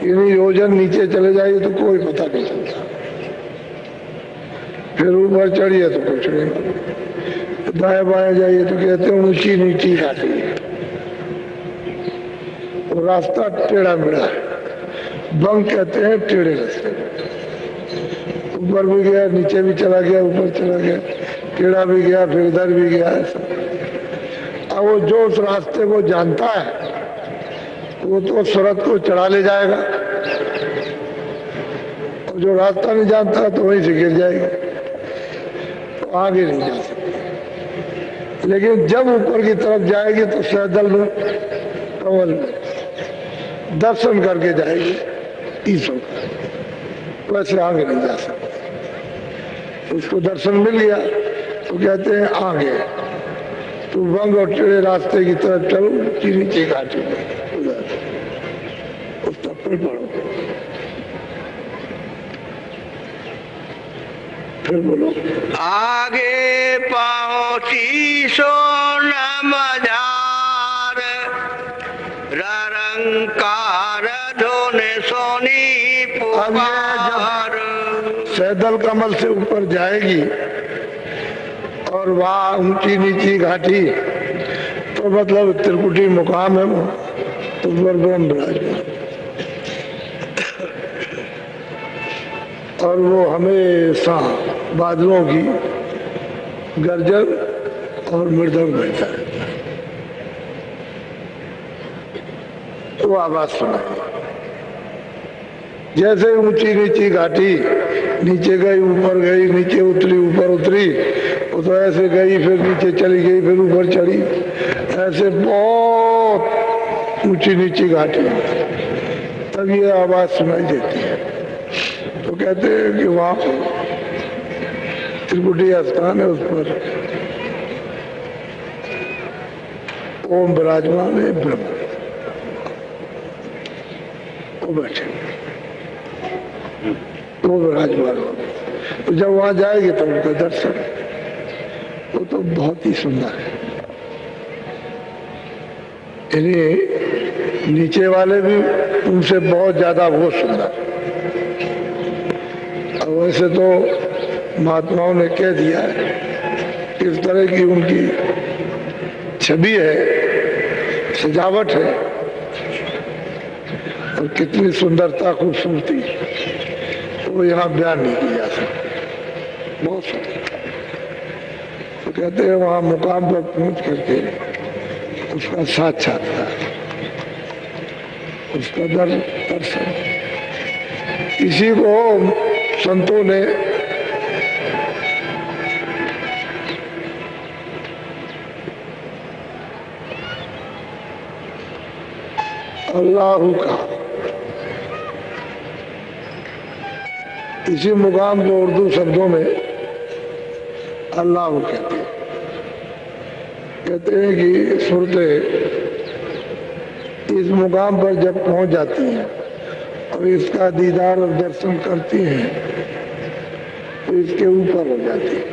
इन्हीं योजन नीचे चले जाइए तो कोई पता नहीं चलता। फिर ऊपर चढ़िए तो कुछ नहीं, दाएं बाएं जाइए तो कहते हैं ऊंची नीची घाटी है, वो रास्ता टेढ़ा मेढ़ा है, बंक कहते हैं टेढ़े रास्ते। ऊपर भी गया, नीचे भी चला गया, ऊपर चला गया, टेढ़ा भी गया, फिर इधर भी गया, ऐसा। अब वो जो उस रास्ते को जानता है वो तो सूरत को चढ़ा ले जाएगा, और जो रास्ता नहीं जानता तो वहीं से गिर जाएगा, तो आगे नहीं जा सकते। लेकिन जब ऊपर की तरफ जाएगी तो सैदल में कमल में दर्शन करके जाएगी ईश्वर का, वैसे आगे नहीं जा सकते। उसको दर्शन मिल गया तो कहते हैं आगे तो बंग और टेढ़े रास्ते की तरफ चलो, नीचे घाटी में उस तब पर पढ़ो। फिर बोलो। आगे पहुंची सोन मजार रंकार धोने सोनी पुकार। सैदल कमल से ऊपर जाएगी और वहाँ ऊंची नीची घाटी, तो मतलब त्रिकुटी मुकाम है वो, तो ब्रह्म विराजमान। और वो हमेशा बादलों की गर्जन और मृदंग बजता रहता है, वो आवाज सुनाई। जैसे ऊंची नीची घाटी, नीचे गई ऊपर गई, नीचे उतरी ऊपर उतरी, वो तो ऐसे गई फिर नीचे चली गई फिर ऊपर चढ़ी, ऐसे बहुत ऊंची नीची घाटी, तब ये आवाज सुनाई देती है। तो कहते हैं कि वहां त्रिकुटी स्थान है, उस पर ओम विराजमान है, ब्रह्म वो बैठे, वो विराजमान हो। तो जब वहां जाएगी तो उनका दर्शन, वो तो बहुत ही सुंदर है। यानी नीचे वाले भी उनसे बहुत ज्यादा वो सुंदर। और वैसे तो महात्माओं ने कह दिया है किस तरह की उनकी छवि है, सजावट है, और कितनी सुंदरता खूबसूरती, वो यहाँ बयान नहीं की जा सकती। बहुत सुंदर। तो कहते हैं वहां मुकाम पर पहुंच करके उसका साक्षात्कार, उसका दर्शन। इसी को संतों ने अल्लाहू कहा। इसी मुकाम को उर्दू शब्दों में अल्लाह कहते हैं। कहते हैं कि सूरतें इस मुकाम पर जब पहुंच जाती हैं और इसका दीदार और दर्शन करती हैं तो इसके ऊपर हो जाती है।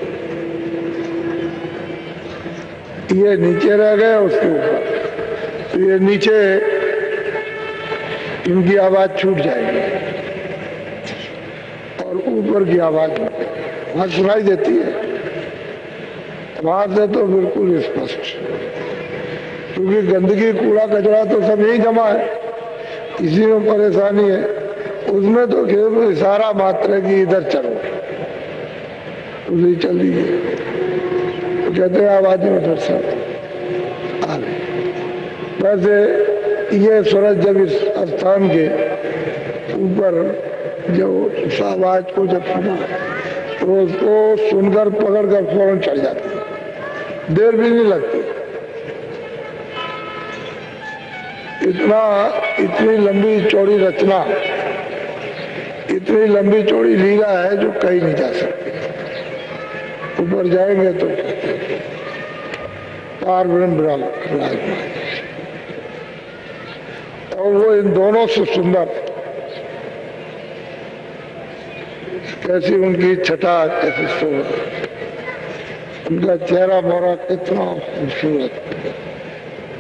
ये नीचे रह गए, उसके ऊपर, तो ये नीचे इनकी आवाज छूट जाएगी और ऊपर की आवाज वहां सुनाई देती है। वहां से तो बिल्कुल स्पष्ट, क्योंकि गंदगी कूड़ा कचरा तो सब यही जमा है, इसी में परेशानी है। उसमें तो केवल इशारा मात्र है कि इधर चलो, उसी चल दीजिए। तो कहते हैं आवाज में दर्शन आ गए। वैसे ये सूरज जब इस स्थान के ऊपर जो उस आवाज को जब सुना तो उसको सुनकर पकड़ कर फौरन चढ़ जाती है, देर भी नहीं लगती। इतनी लंबी चौड़ी रचना, इतनी लंबी चौड़ी लीला है जो कहीं नहीं जा सकती। ऊपर जाएंगे तो पार ब्रह्म विराजमान, और वो इन दोनों से सुंदर। कैसी उनकी छटा, कैसी सूरत, उनका चेहरा मोहरा कितना खूबसूरत,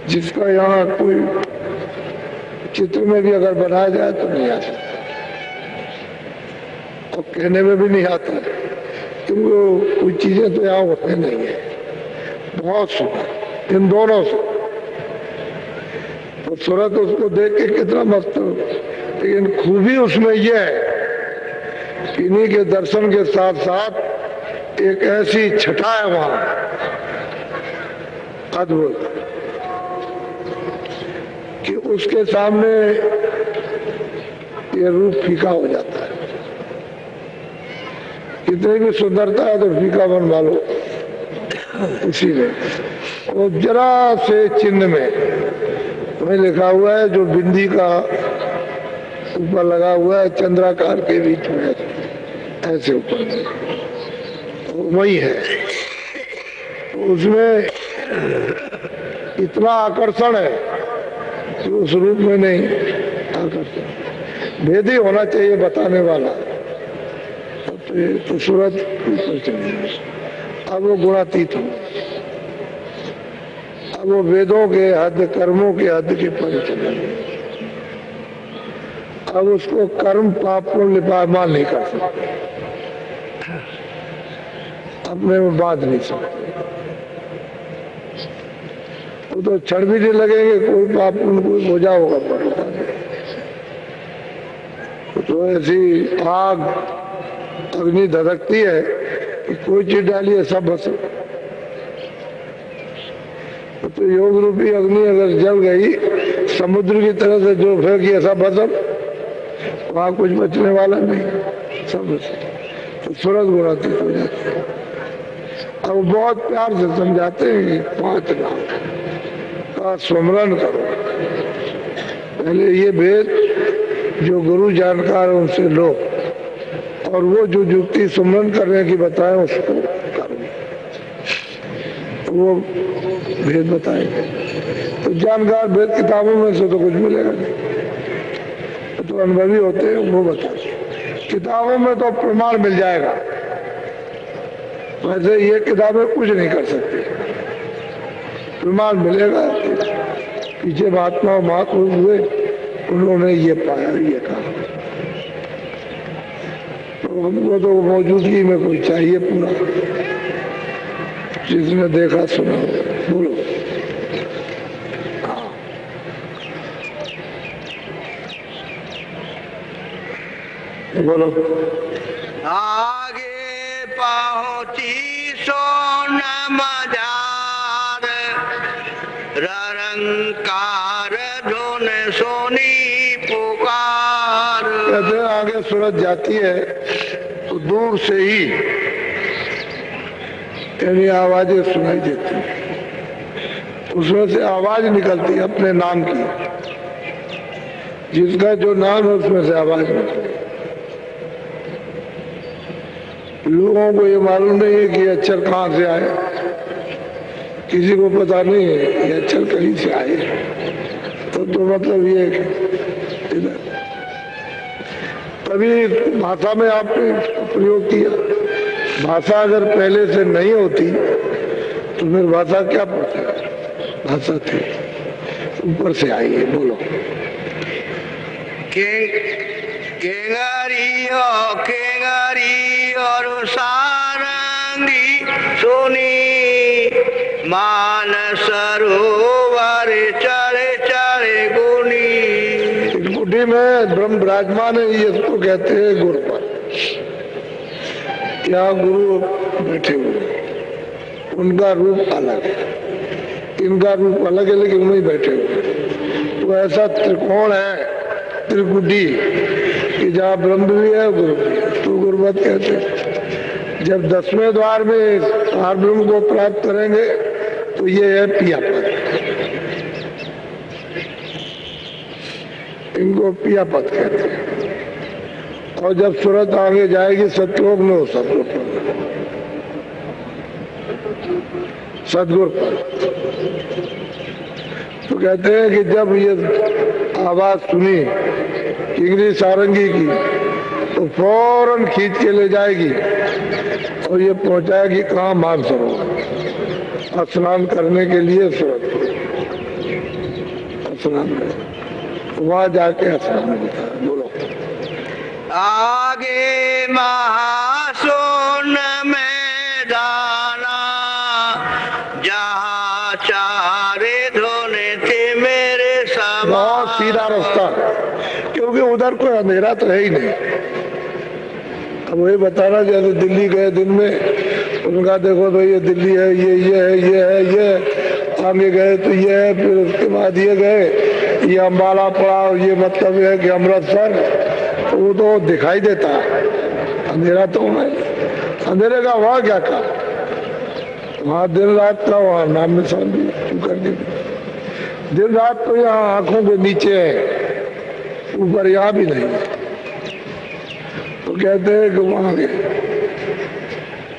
जिसका यहाँ कोई चित्र में भी अगर बनाया जाए तो नहीं आ सकता, और कहने में भी नहीं आता, क्योंकि कोई चीजें तो यहाँ होते नहीं है। बहुत सुंदर इन दोनों से। तो सूरत उसको देख के कितना मस्त हो, लेकिन खूबी उसमें यह है कि इन्हीं के दर्शन के साथ साथ एक ऐसी छटा है वहां अद्भुत कि उसके सामने ये रूप फीका हो जाता है। कितनी भी सुंदरता है तो फीका बन वालो। इसीलिए वो जरा से चिन्ह में तुम्हें लिखा हुआ है, जो बिंदी का ऊपर लगा हुआ है चंद्राकार के बीच में, ऐसे ऊपर वही है। उसमें इतना आकर्षण है कि उस रूप में नहीं आकर्षण, भेदी होना चाहिए बताने वाला। तो सूरत ऊपर चली, अब वो गुणातीत हो, अब वो वेदों के हद, कर्मों के हद के पर चले। अब उसको कर्म पाप को लिपायमान नहीं कर सकते, अपने में बांध नहीं सकते। वो तो क्षण भी नहीं लगेंगे, कोई पाप उनको बोझा होगा पड़ता है। तो ऐसी आग अग्नि धधकती है कि कोई चीज डालिए सब भस्म। तो योग रूपी अग्नि अगर जल गई समुद्र की तरह से, जो फेंकी सब भस्म, वहां कुछ बचने वाला नहीं, सब भस्म। तो सूरत गुणातीत हो जाती है। अब बहुत प्यार से समझाते हैं कि 5 नाम का स्मरण करो। पहले ये भेद जो गुरु जानकार उनसे लो, और वो जो युक्ति सुमरन करने की बताए उसको करो, वो भेद बताएंगे। तो जानकार भेद किताबों में से तो कुछ मिलेगा नहीं, तो अनुभवी होते हैं वो बताते। किताबों में तो प्रमाण मिल जाएगा, वैसे ये किताबें कुछ नहीं कर सकती, प्रमाण मिलेगा। पीछे महात्मा महापुरुष हुए, उन्होंने ये पाया, ये कहा। तो हमको तो मौजूदगी में कोई चाहिए पूरा, जिसने देखा सुना। बोलो बोलो। आगे पहुंची सोन मजार, रंकार धुन सोनी पुकार। कहते हैं आगे सूरज जाती है तो दूर से ही यानी आवाजें सुनाई देती हैं, उसमें से आवाज निकलती है अपने नाम की, जिसका जो नाम है उसमें से आवाज निकलती है। लोगों को ये मालूम नहीं है कि अक्षर कहाँ से आए, किसी को पता नहीं है ये अक्षर कहीं से आए। तो मतलब ये इधर तभी भाषा में आपने प्रयोग किया। भाषा अगर पहले से नहीं होती तो फिर भाषा क्या पता, भाषा थी ऊपर से आई है। बोलो। केंगारी और सारंगी सुनी, मान सरोवर चढ़े चढ़े गुनी। गुड्डी में ब्रह्म विराजमान है, ये इसको कहते हैं गुरु पर। क्या गुरु बैठे हुए, उनका रूप अलग है, इनका रूप अलग है, लेकिन वही बैठे हुए। तो ऐसा त्रिकोण है त्रिकुटी कि जहाँ ब्रह्म भी है गुरु भी है, तो गुरुवत कहते हैं। जब 10वें द्वार में पार ब्रह्म को प्राप्त करेंगे तो ये है पिया पद, इनको पिया पद कहते हैं। और जब सूरत आगे जाएगी सतलोक में, हो सतलोक सदगुरु पर, तो कहते हैं कि जब ये आवाज सुनी किंगरी सारंगी की तो फौरन खींच के ले जाएगी और ये पहुंचाएगी कहाँ, मानसरोवर, स्नान करने के लिए सूरत स्नान कर, वहां जाके स्नान होता है। बोलो। आगे महासोन मैदाना, जहाँ चारे धोने थे मेरे समान। बहुत सीधा रास्ता, क्योंकि उधर कोई अंधेरा तो है ही नहीं। अब वही बताना, जैसे दिल्ली गए दिन में, उनका देखो तो ये दिल्ली है, ये है, ये है, ये आगे गए तो ये है, फिर उसके बाद ये गए, ये अम्बाला पड़ा, और ये मतलब है कि अमृतसर, वो तो दिखाई देता है, अंधेरा तो है। अंधेरे का वहाँ क्या का, वहाँ दिन रात का, वहाँ नाम निशान भी करके, दिन रात तो यहाँ आंखों के नीचे है, ऊपर यहाँ भी नहीं। तो कहते हैं कि वहां गए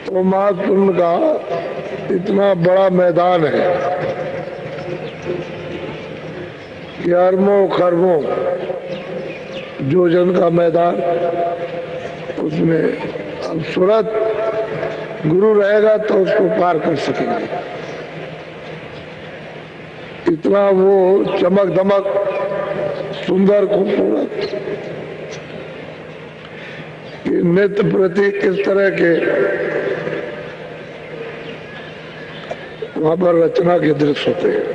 तो महाकुंभ का इतना बड़ा मैदान है कि अरबों खरबों योजन का मैदान, उसमें अब सूरत गुरु रहेगा तो उसको पार कर सकेंगे। इतना वो चमक दमक सुंदर खूबसूरत कि नित्य प्रति किस तरह के वहां पर रचना के दृश्य होते हैं।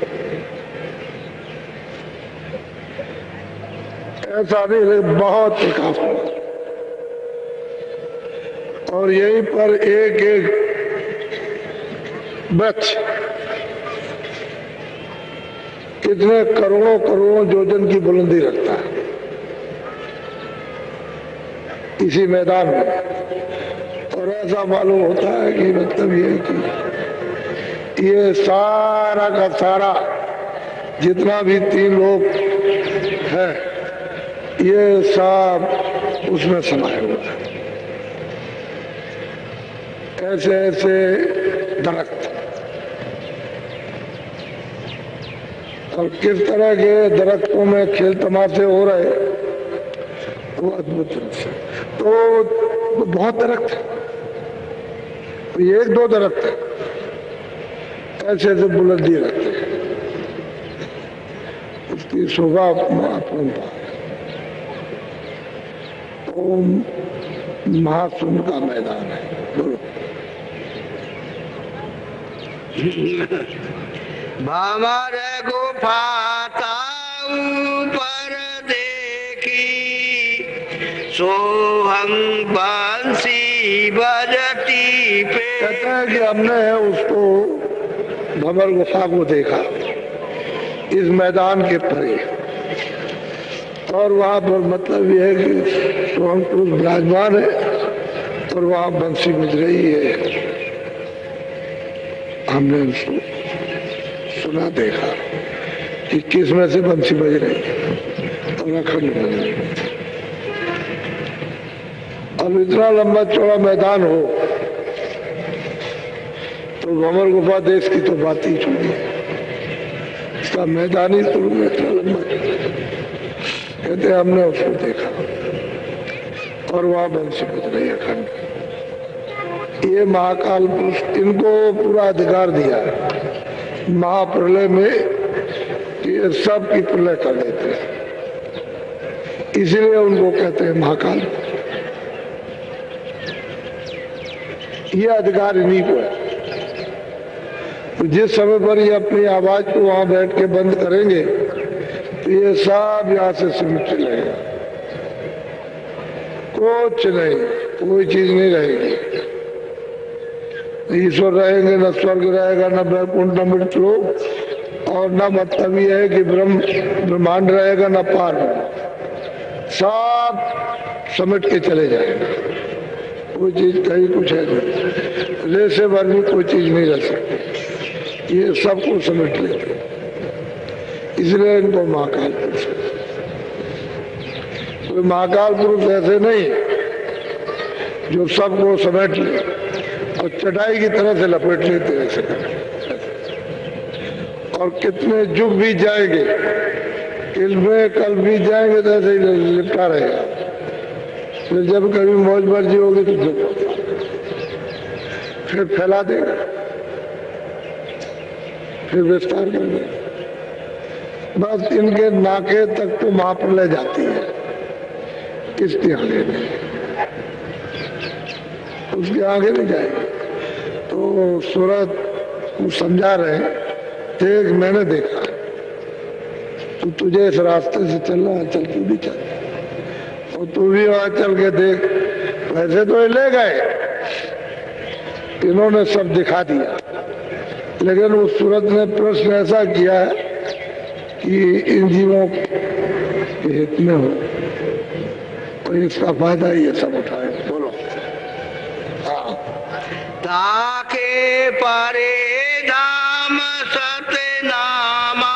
ऐसा नहीं, बहुत प्रकाश हुआ। और यहीं पर एक एक वृक्ष कितने करोड़ों करोड़ों योजन की बुलंदी रखता है इसी मैदान में। और ऐसा मालूम होता है कि मतलब ये कि ये सारा का सारा जितना भी 3 लोग है, ये सब उसमें समाये हुआ है। ऐसे ऐसे दरख्त, और किस तरह के दरख्तों में खेल तमाशे हो रहे वो अद्भुत रूप से। तो बहुत दरख्त है, ये एक दो दरख्त है, ऐसे ऐसे बुलंदी रखते हैं, उसकी शोभा अपूर्व है। ओम महासुन का मैदान है, बोलो। भमर गुफा ऊपर देखी, सोहम बंसी बजती पे। कहते हैं कि हमने उसको भंवर गुफा को देखा इस मैदान के परे, और वहां पर मतलब यह है कि सोहम पुरुष विराजमान है और वहां बंसी बज रही है। हमने उसको सुना देखा कि किस में से बंसी बज रही है और अखंड बज रही है। अब इतना लंबा चौड़ा मैदान हो तो भंवर गुफा देश की तो बात ही छोड़ी, इसका मैदान ही शुरू में इतना लंबा। कहते हमने उसको देखा और वहां बंसी बज रही अखंड। ये महाकाल पुरुष, इनको पूरा अधिकार दिया महाप्रलय में कि ये सब की प्रलय कर देते हैं, इसलिए उनको कहते हैं महाकाल। ये अधिकार इन्हीं को है। तो जिस समय पर ये अपनी आवाज को वहां बैठ के बंद करेंगे तो ये सब यहां से सिमट चलेगा, कुछ नहीं, कोई चीज नहीं रहेगी। ईश्वर रहेंगे, न स्वर्ग रहेगा, न वैकुंठ, न मृत्यु, और न मतलब ये है कि ब्रह्मांड रहेगा, न पार, सब समेट के चले जाएंगे। कोई चीज कहीं कुछ है नहीं, रेसे भर में कोई चीज नहीं रह सकती, ये सबको समेट लेते, इसलिए इनको महाकाल पुरुष। तो महाकाल पुरुष ऐसे नहीं जो सबको समेट ले और चटाई की तरह से लपेट लेते ऐसे। और कितने युग भी जाएंगे, इनमें कल भी जाएंगे तो ऐसे ही लिपटा रहेगा। फिर जब कभी मौज मर्जी होगी तो फिर फैला देगा, फिर विस्तार कर देगा। बस इनके नाके तक तो महाप्रलय जाती है, इसके आगे नहीं, उसके आगे नहीं जाएगी। तो सूरत को समझा रहे, देख मैंने देखा, तो तुझे इस रास्ते से चलना है, चल तू भी चल, और तू भी वहां चल के देख। वैसे तो ये ले गए, इन्होंने सब दिखा दिया, लेकिन उस सूरत ने प्रश्न ऐसा किया है कि इन जीवों के हित में हो, तो इसका फायदा ये सब उठाए। बोलो। हाँ। ताके परे धाम सतनामा,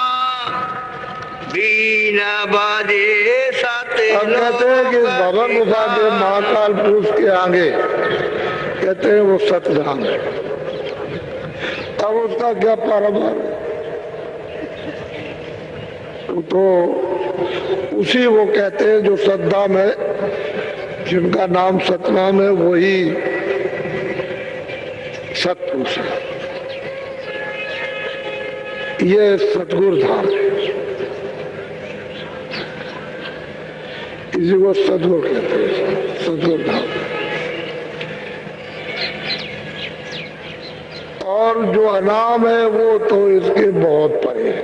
बीना बजे सत। अब कहते हैं कि भंवर गुफा के महाकाल पुरुष के आगे कहते हैं वो सतधाम है। अब उसका क्या पारावार है, तो उसी वो कहते हैं जो सतधाम है, जिनका नाम सतनाम है, वही सतपुरुष है। ये सतगुरु धाम है, इसी को सतगुरु कहते हैं, सतगुरु धाम। और जो अनाम है वो तो इसके बहुत परे है,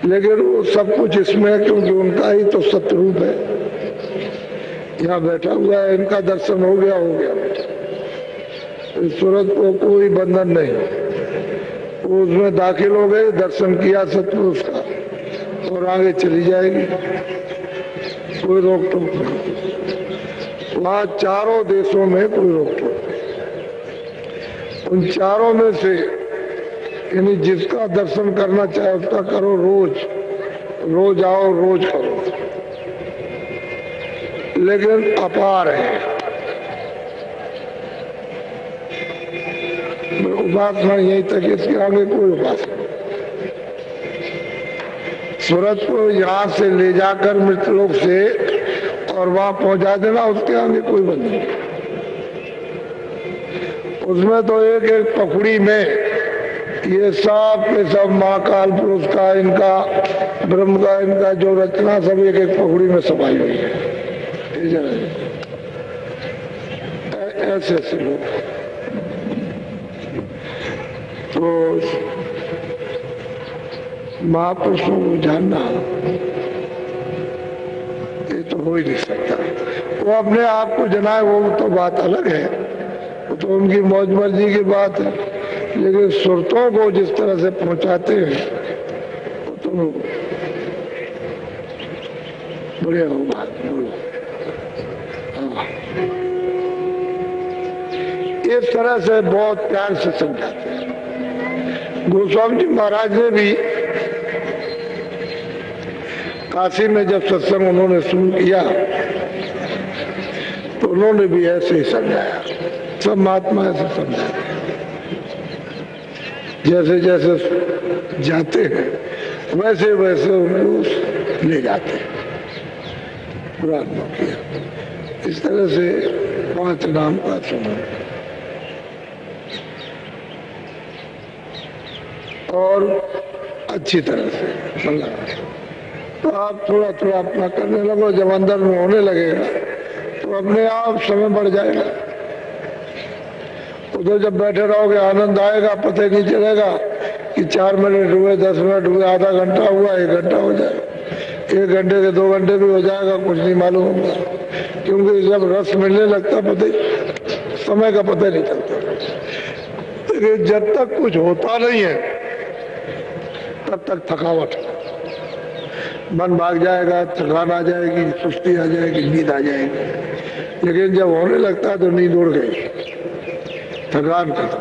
लेकिन वो सब कुछ इसमें है क्योंकि उनका ही तो सतरूप है। यहाँ बैठा हुआ है, इनका दर्शन हो गया, हो गया। इस सूरत को कोई बंधन नहीं, वो उसमें दाखिल हो गए, दर्शन किया सतपुरुष का, और आगे चली जाएगी, कोई रोक टोक नहीं। वहाँ चारों देशों में कोई रोक टोक नहीं। उन चारों में से यानी जिसका दर्शन करना चाहे उसका करो, रोज रोज आओ, रोज करो। लेकिन अपार है। उपासना यही तक, इसके आगे कोई उपासना। सूरज को यहाँ से ले जाकर मृतलोक से और वहां पहुंचा देना, उसके आगे कोई बंधन नहीं। उसमें तो एक एक पखड़ी में ये सब के सब महाकाल पुरुष का, इनका ब्रह्म का, इनका जो रचना सब एक एक पखड़ी में समाई हुई है। ऐसे ऐसे लोग तो महापुरुषों को जानना ये तो हो ही नहीं सकता। वो अपने आप को जनाए वो तो बात अलग है, वो तो उनकी मौज मर्जी की बात है, लेकिन सुरतों को जिस तरह से पहुंचाते हैं वो तो बढ़िया हो बात। बोलो इस तरह से बहुत प्यार से समझाते हैं। गोस्वामी जी महाराज ने भी काशी में जब सत्संग उन्होंने शुरू किया तो उन्होंने भी ऐसे ही समझाया। सब महात्मा ऐसे समझाते हैं, जैसे जैसे जाते हैं वैसे वैसे उनको ले जाते हैं। पुराण में किया इस तरह से 5 नाम का सुना और अच्छी तरह से समझा। तो आप थोड़ा थोड़ा अपना करने लगो, जब अंदर में होने लगेगा तो अपने आप समय बढ़ जाएगा। उधर जब बैठे रहोगे आनंद आएगा, पता ही नहीं चलेगा कि 4 मिनट हुए, 10 मिनट हुए, आधा घंटा हुआ, 1 घंटा हो जाएगा, 1 घंटे के 2 घंटे भी हो जाएगा, कुछ नहीं मालूम होगा। क्योंकि जब रस मिलने लगता पता ही समय का पता नहीं चलता। लेकिन जब तक कुछ होता नहीं है तब तक थकावट, मन भाग जाएगा, थकान आ जाएगी, सुस्ती आ जाएगी, नींद आ जाएगी। लेकिन जब होने लगता है तो नींद उड़ गई, थकान खत्म,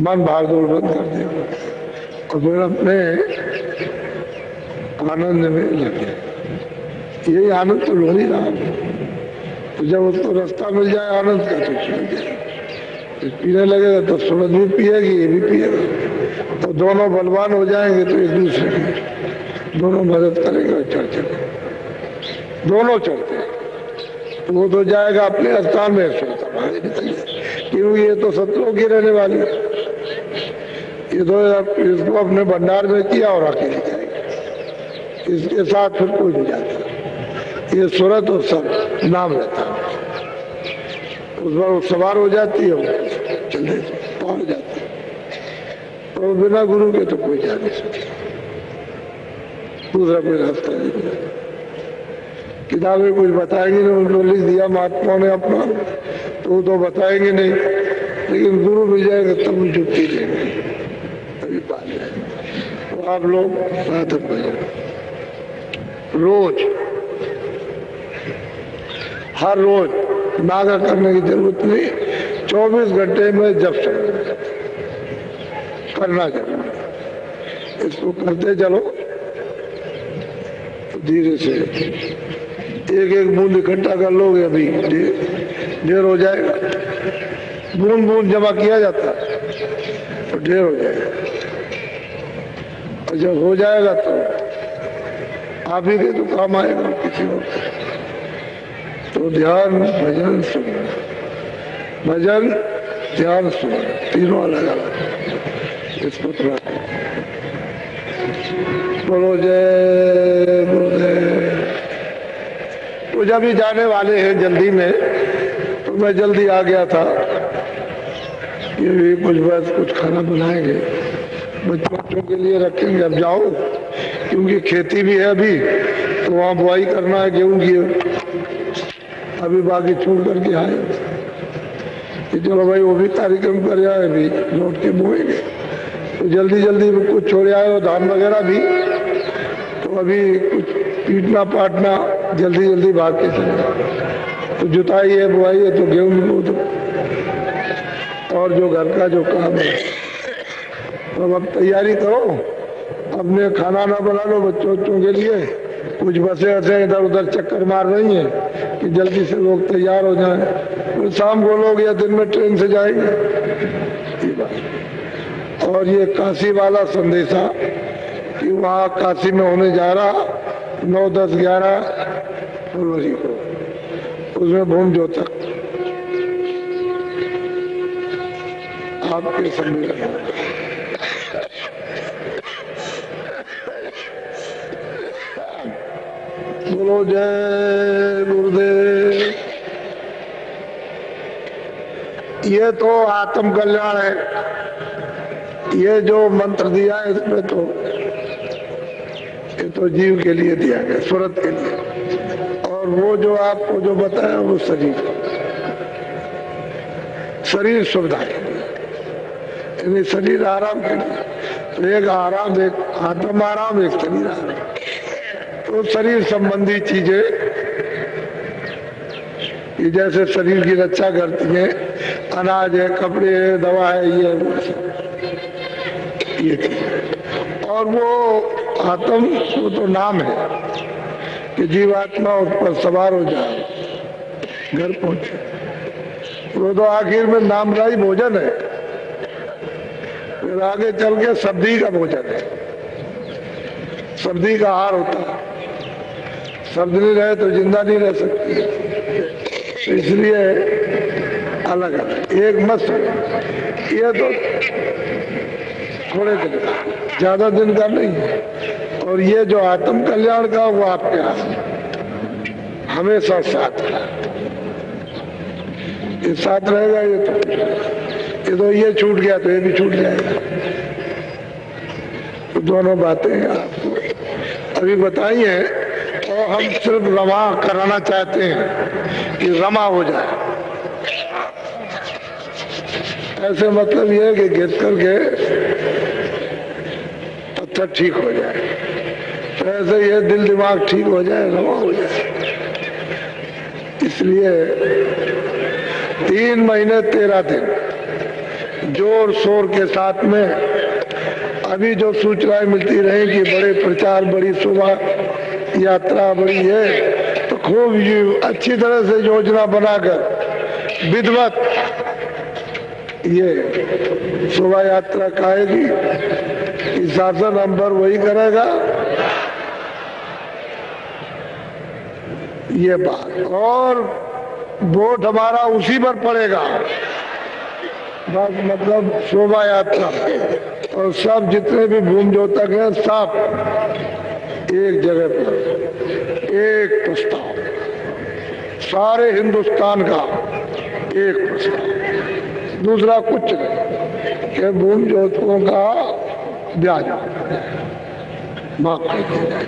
मन भाग दौड़ बंद कर दिया और फिर अपने आनंद में लगे। यही आनंद तो ढूंढ ही रहा। तो जब उसको रास्ता मिल जाए आनंद का तो चल जाए, पीने लगेगा तो सूरज भी पिएगी, ये भी पिएगा, तो दोनों बलवान हो जाएंगे। तो एक दूसरे की दोनों मदद करेंगे और चढ़ चढ़े, दोनों चढ़ते हैं। तो वो तो जाएगा अपने स्थान में, क्योंकि ये तो शत्रुओं की रहने वाली है। ये तो इसको अपने भंडार में किया और अकेले जाएगी, इसके साथ फिर कोई नहीं जाता। ये सूरत और सब नाम रहता है, उस पर सवार हो जाती है, चले पहुंच जाती है। तो बिना गुरु के तो कोई जा नहीं सकता, दूसरा कोई रास्ता नहीं। किताबें कुछ बताएंगे नहीं, उनको लिख दिया महात्माओं ने अपना, तो तो बताएंगे नहीं। लेकिन गुरु मिल जाएगा तब भी छुट्टी देंगे, तभी पा जाएंगे। तो आप लोग साधन बजाए रोज, हर रोज नागा करने की जरूरत नहीं, 24 घंटे में जब करना जरूर। इसको करते चलो तो धीरे से एक एक बूंद इकट्ठा कर लोगे, अभी ढेर हो जाएगा। बूंद बूंद जमा किया जाता है तो ढेर हो जाएगा, और जब हो जाएगा तो आप ही के तो काम आएगा, किसी और। तो ध्यान भजन सुनना, भजन ध्यान सुनना, तीनों अलग अलग। इसको थोड़ा बोलो जय गुरुदेव। तो जब ही जाने वाले हैं जल्दी में, तो मैं जल्दी आ गया था। ये भी कुछ बस कुछ खाना बनाएंगे, बच्चों के लिए रखेंगे। अब जाओ, क्योंकि खेती भी है अभी, तो वहाँ बुआई करना है गेहूं की। अभी बाकी छोड़ करके आए कि चलो भाई वो भी कार्यक्रम कर आए, अभी लौट के बोएंगे। तो जल्दी जल्दी कुछ छोड़ आए हो, धान वगैरह भी, तो अभी कुछ पीटना पाटना जल्दी जल्दी भाग के चले। तो जुताई है, बुआई है, तो गेहूं भी बो दो, और जो घर का जो काम है तो अब तैयारी करो। अपने खाना ना बना लो बच्चों के लिए, कुछ बसें ऐसे इधर उधर चक्कर मार रही हैं कि जल्दी से लोग तैयार हो जाएं, फिर शाम को लोग या दिन में ट्रेन से जाएंगे। और ये काशी वाला संदेशा कि वहाँ काशी में होने जा रहा 9, 10, 11 फरवरी को, उसमें भूम ज्योतक आपके सम्मेलन। बोलो जय गुरुदेव। ये तो आत्म कल्याण है, ये जो मंत्र दिया है इसमें तो ये तो जीव के लिए दिया गया, सूरत के लिए। और वो जो आपको जो बताया वो शरीर सुविधा के लिए, यानी शरीर आराम के लिए। तो एक आराम, एक आत्म आराम, एक शरीर आराम। तो शरीर संबंधी चीजें कि जैसे शरीर की रक्षा करती है, अनाज है, कपड़े है, दवा है, ये चीज। और वो आत्म, वो तो नाम है कि जीवात्मा उस पर सवार हो जाए, घर पहुंचे। वो तो आखिर में नामदायी भोजन है, फिर आगे चल के सब्जी का भोजन है, सब्जी का आहार होता है। शब्द नहीं रहे तो जिंदा नहीं रह सकती, तो इसलिए अलग अलग। एक मस्त, ये तो थोड़े दिन, ज्यादा दिन का नहीं है। और ये जो आत्म कल्याण का, वो आपके हाथ हमेशा साथ है, ये साथ रहेगा। ये छूट गया तो ये भी छूट जाएगा। तो दोनों बातें आपको अभी बताई हैं। और हम सिर्फ रमा कराना चाहते हैं कि रमा हो जाए। ऐसे मतलब ये है कि गिर करके पत्थर ठीक हो जाए, तो ऐसे ये दिल दिमाग ठीक हो जाए, रमा हो जाए। इसलिए 3 महीने 13 दिन जोर शोर के साथ में अभी जो सूचनाएं मिलती रही कि बड़े प्रचार, बड़ी शोभा यात्रा बड़ी है, तो खूब अच्छी तरह से योजना बनाकर विधिवत ये शोभा यात्रा आएगी। शासन हम पर वही करेगा ये बात, और वोट हमारा उसी पर पड़ेगा। बस मतलब शोभा यात्रा और सब जितने भी भूम ज्योतक हैं, सब एक जगह पर एक प्रस्ताव, सारे हिंदुस्तान का एक प्रस्ताव, दूसरा कुछ नहीं कि भूम ज्योतकों का ब्याज माफ कर दिया जाए।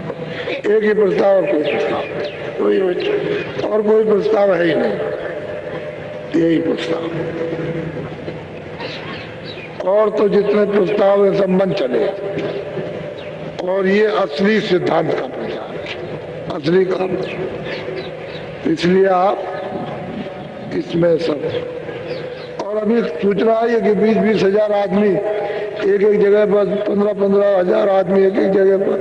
एक ही प्रस्ताव, और कोई प्रस्ताव, और कोई प्रस्ताव है ही नहीं, यही प्रस्ताव। और तो जितने प्रस्ताव है सब मन चले। और ये असली सिद्धांत का प्रचार है, असली काम। इसलिए आप इसमें सब, और अभी सूचना है कि 20-20 हजार आदमी एक एक जगह पर, 15-15 हजार आदमी एक एक जगह पर।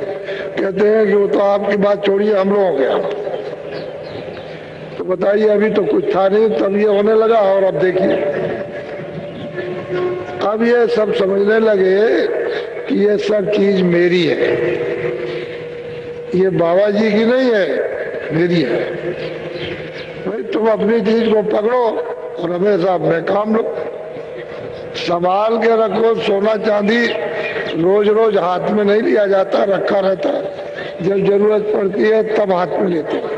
कहते हैं कि वो तो आपकी बात छोड़िए, हम लोग हो गया। तो बताइए, अभी तो कुछ था नहीं, तब ये होने लगा। और अब देखिए, अब ये सब समझने लगे कि ये सब चीज मेरी है, ये बाबा जी की नहीं है, मेरी है। भाई तुम अपनी चीज को पकड़ो और हमेशा अपने काम लो, संभाल के रखो। सोना चांदी रोज रोज हाथ में नहीं लिया जाता, रखा रहता है। जब जरूरत पड़ती है तब हाथ में लेते हैं।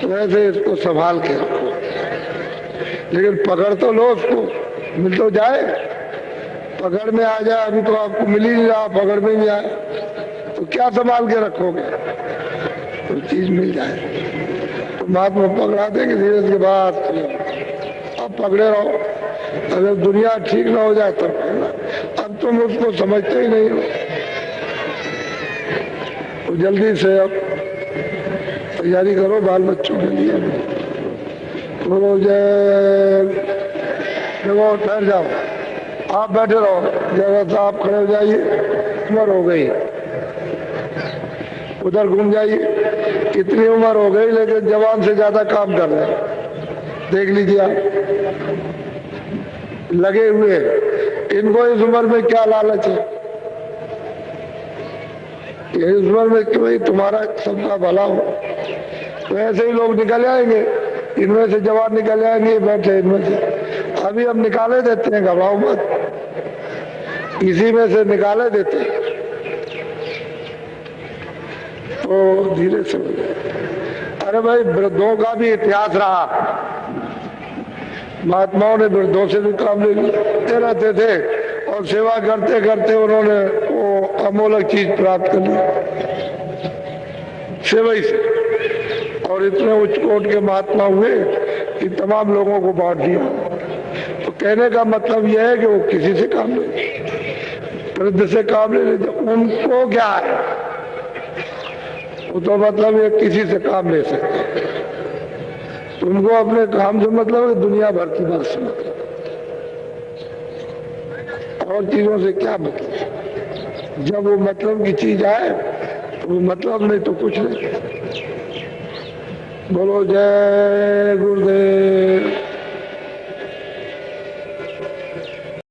तो ऐसे इसको संभाल के रखो, लेकिन पकड़ तो लो उसको, मिल तो जाए। पकड़ में आ जाए, अभी तो आपको मिल ही नहीं रहा, पकड़ में नहीं आया तो क्या संभाल के रखोगे? तो चीज मिल जाए तो महात्मा पकड़ा देंगे धीरे के बाद। अब पकड़े रहो, अगर दुनिया ठीक ना हो जाए तब अब तुम उसको समझते ही नहीं हो। तो जल्दी से अब तैयारी करो बाल बच्चों के लिए। बोलो जय। देखो ठहर जाओ, आप बैठे रहो, जरा सा आप खड़े हो जाइए, उम्र हो गई। उधर घूम जाइए, इतनी उम्र हो गई लेकिन जवान से ज्यादा काम कर रहे हैं। देख लीजिए आप, लगे हुए इनको इस उम्र में क्या लालच है, इस उम्र में कि भाई तुम्हारा सबका भला हो। तो ऐसे ही लोग निकल आएंगे, इनमें से जवान निकल आएंगे, बैठे इनमें से। अभी हम निकाले देते हैं, घबराओ मत, इसी में से निकाले देते हैं। तो धीरे से, अरे भाई वृद्धों का भी इतिहास रहा, महात्माओं ने वृद्धों से भी काम लेते रहते थे और सेवा करते करते उन्होंने वो अमोलक चीज प्राप्त कर ली सेवा ही से, और इतने उच्च कोट के महात्मा हुए कि तमाम लोगों को बांट दिया। तो कहने का मतलब यह है कि वो किसी से काम ले, वृद्ध से काम ले लेते, उनको क्या है, वो तो मतलब ये किसी से काम ले सकते। तुमको अपने काम से मतलब है, दुनिया भर की बात से मतलब, और चीजों से क्या मतलब। जब वो मतलब की चीज आए तो वो मतलब, नहीं तो कुछ नहीं। बोलो जय गुरुदेव।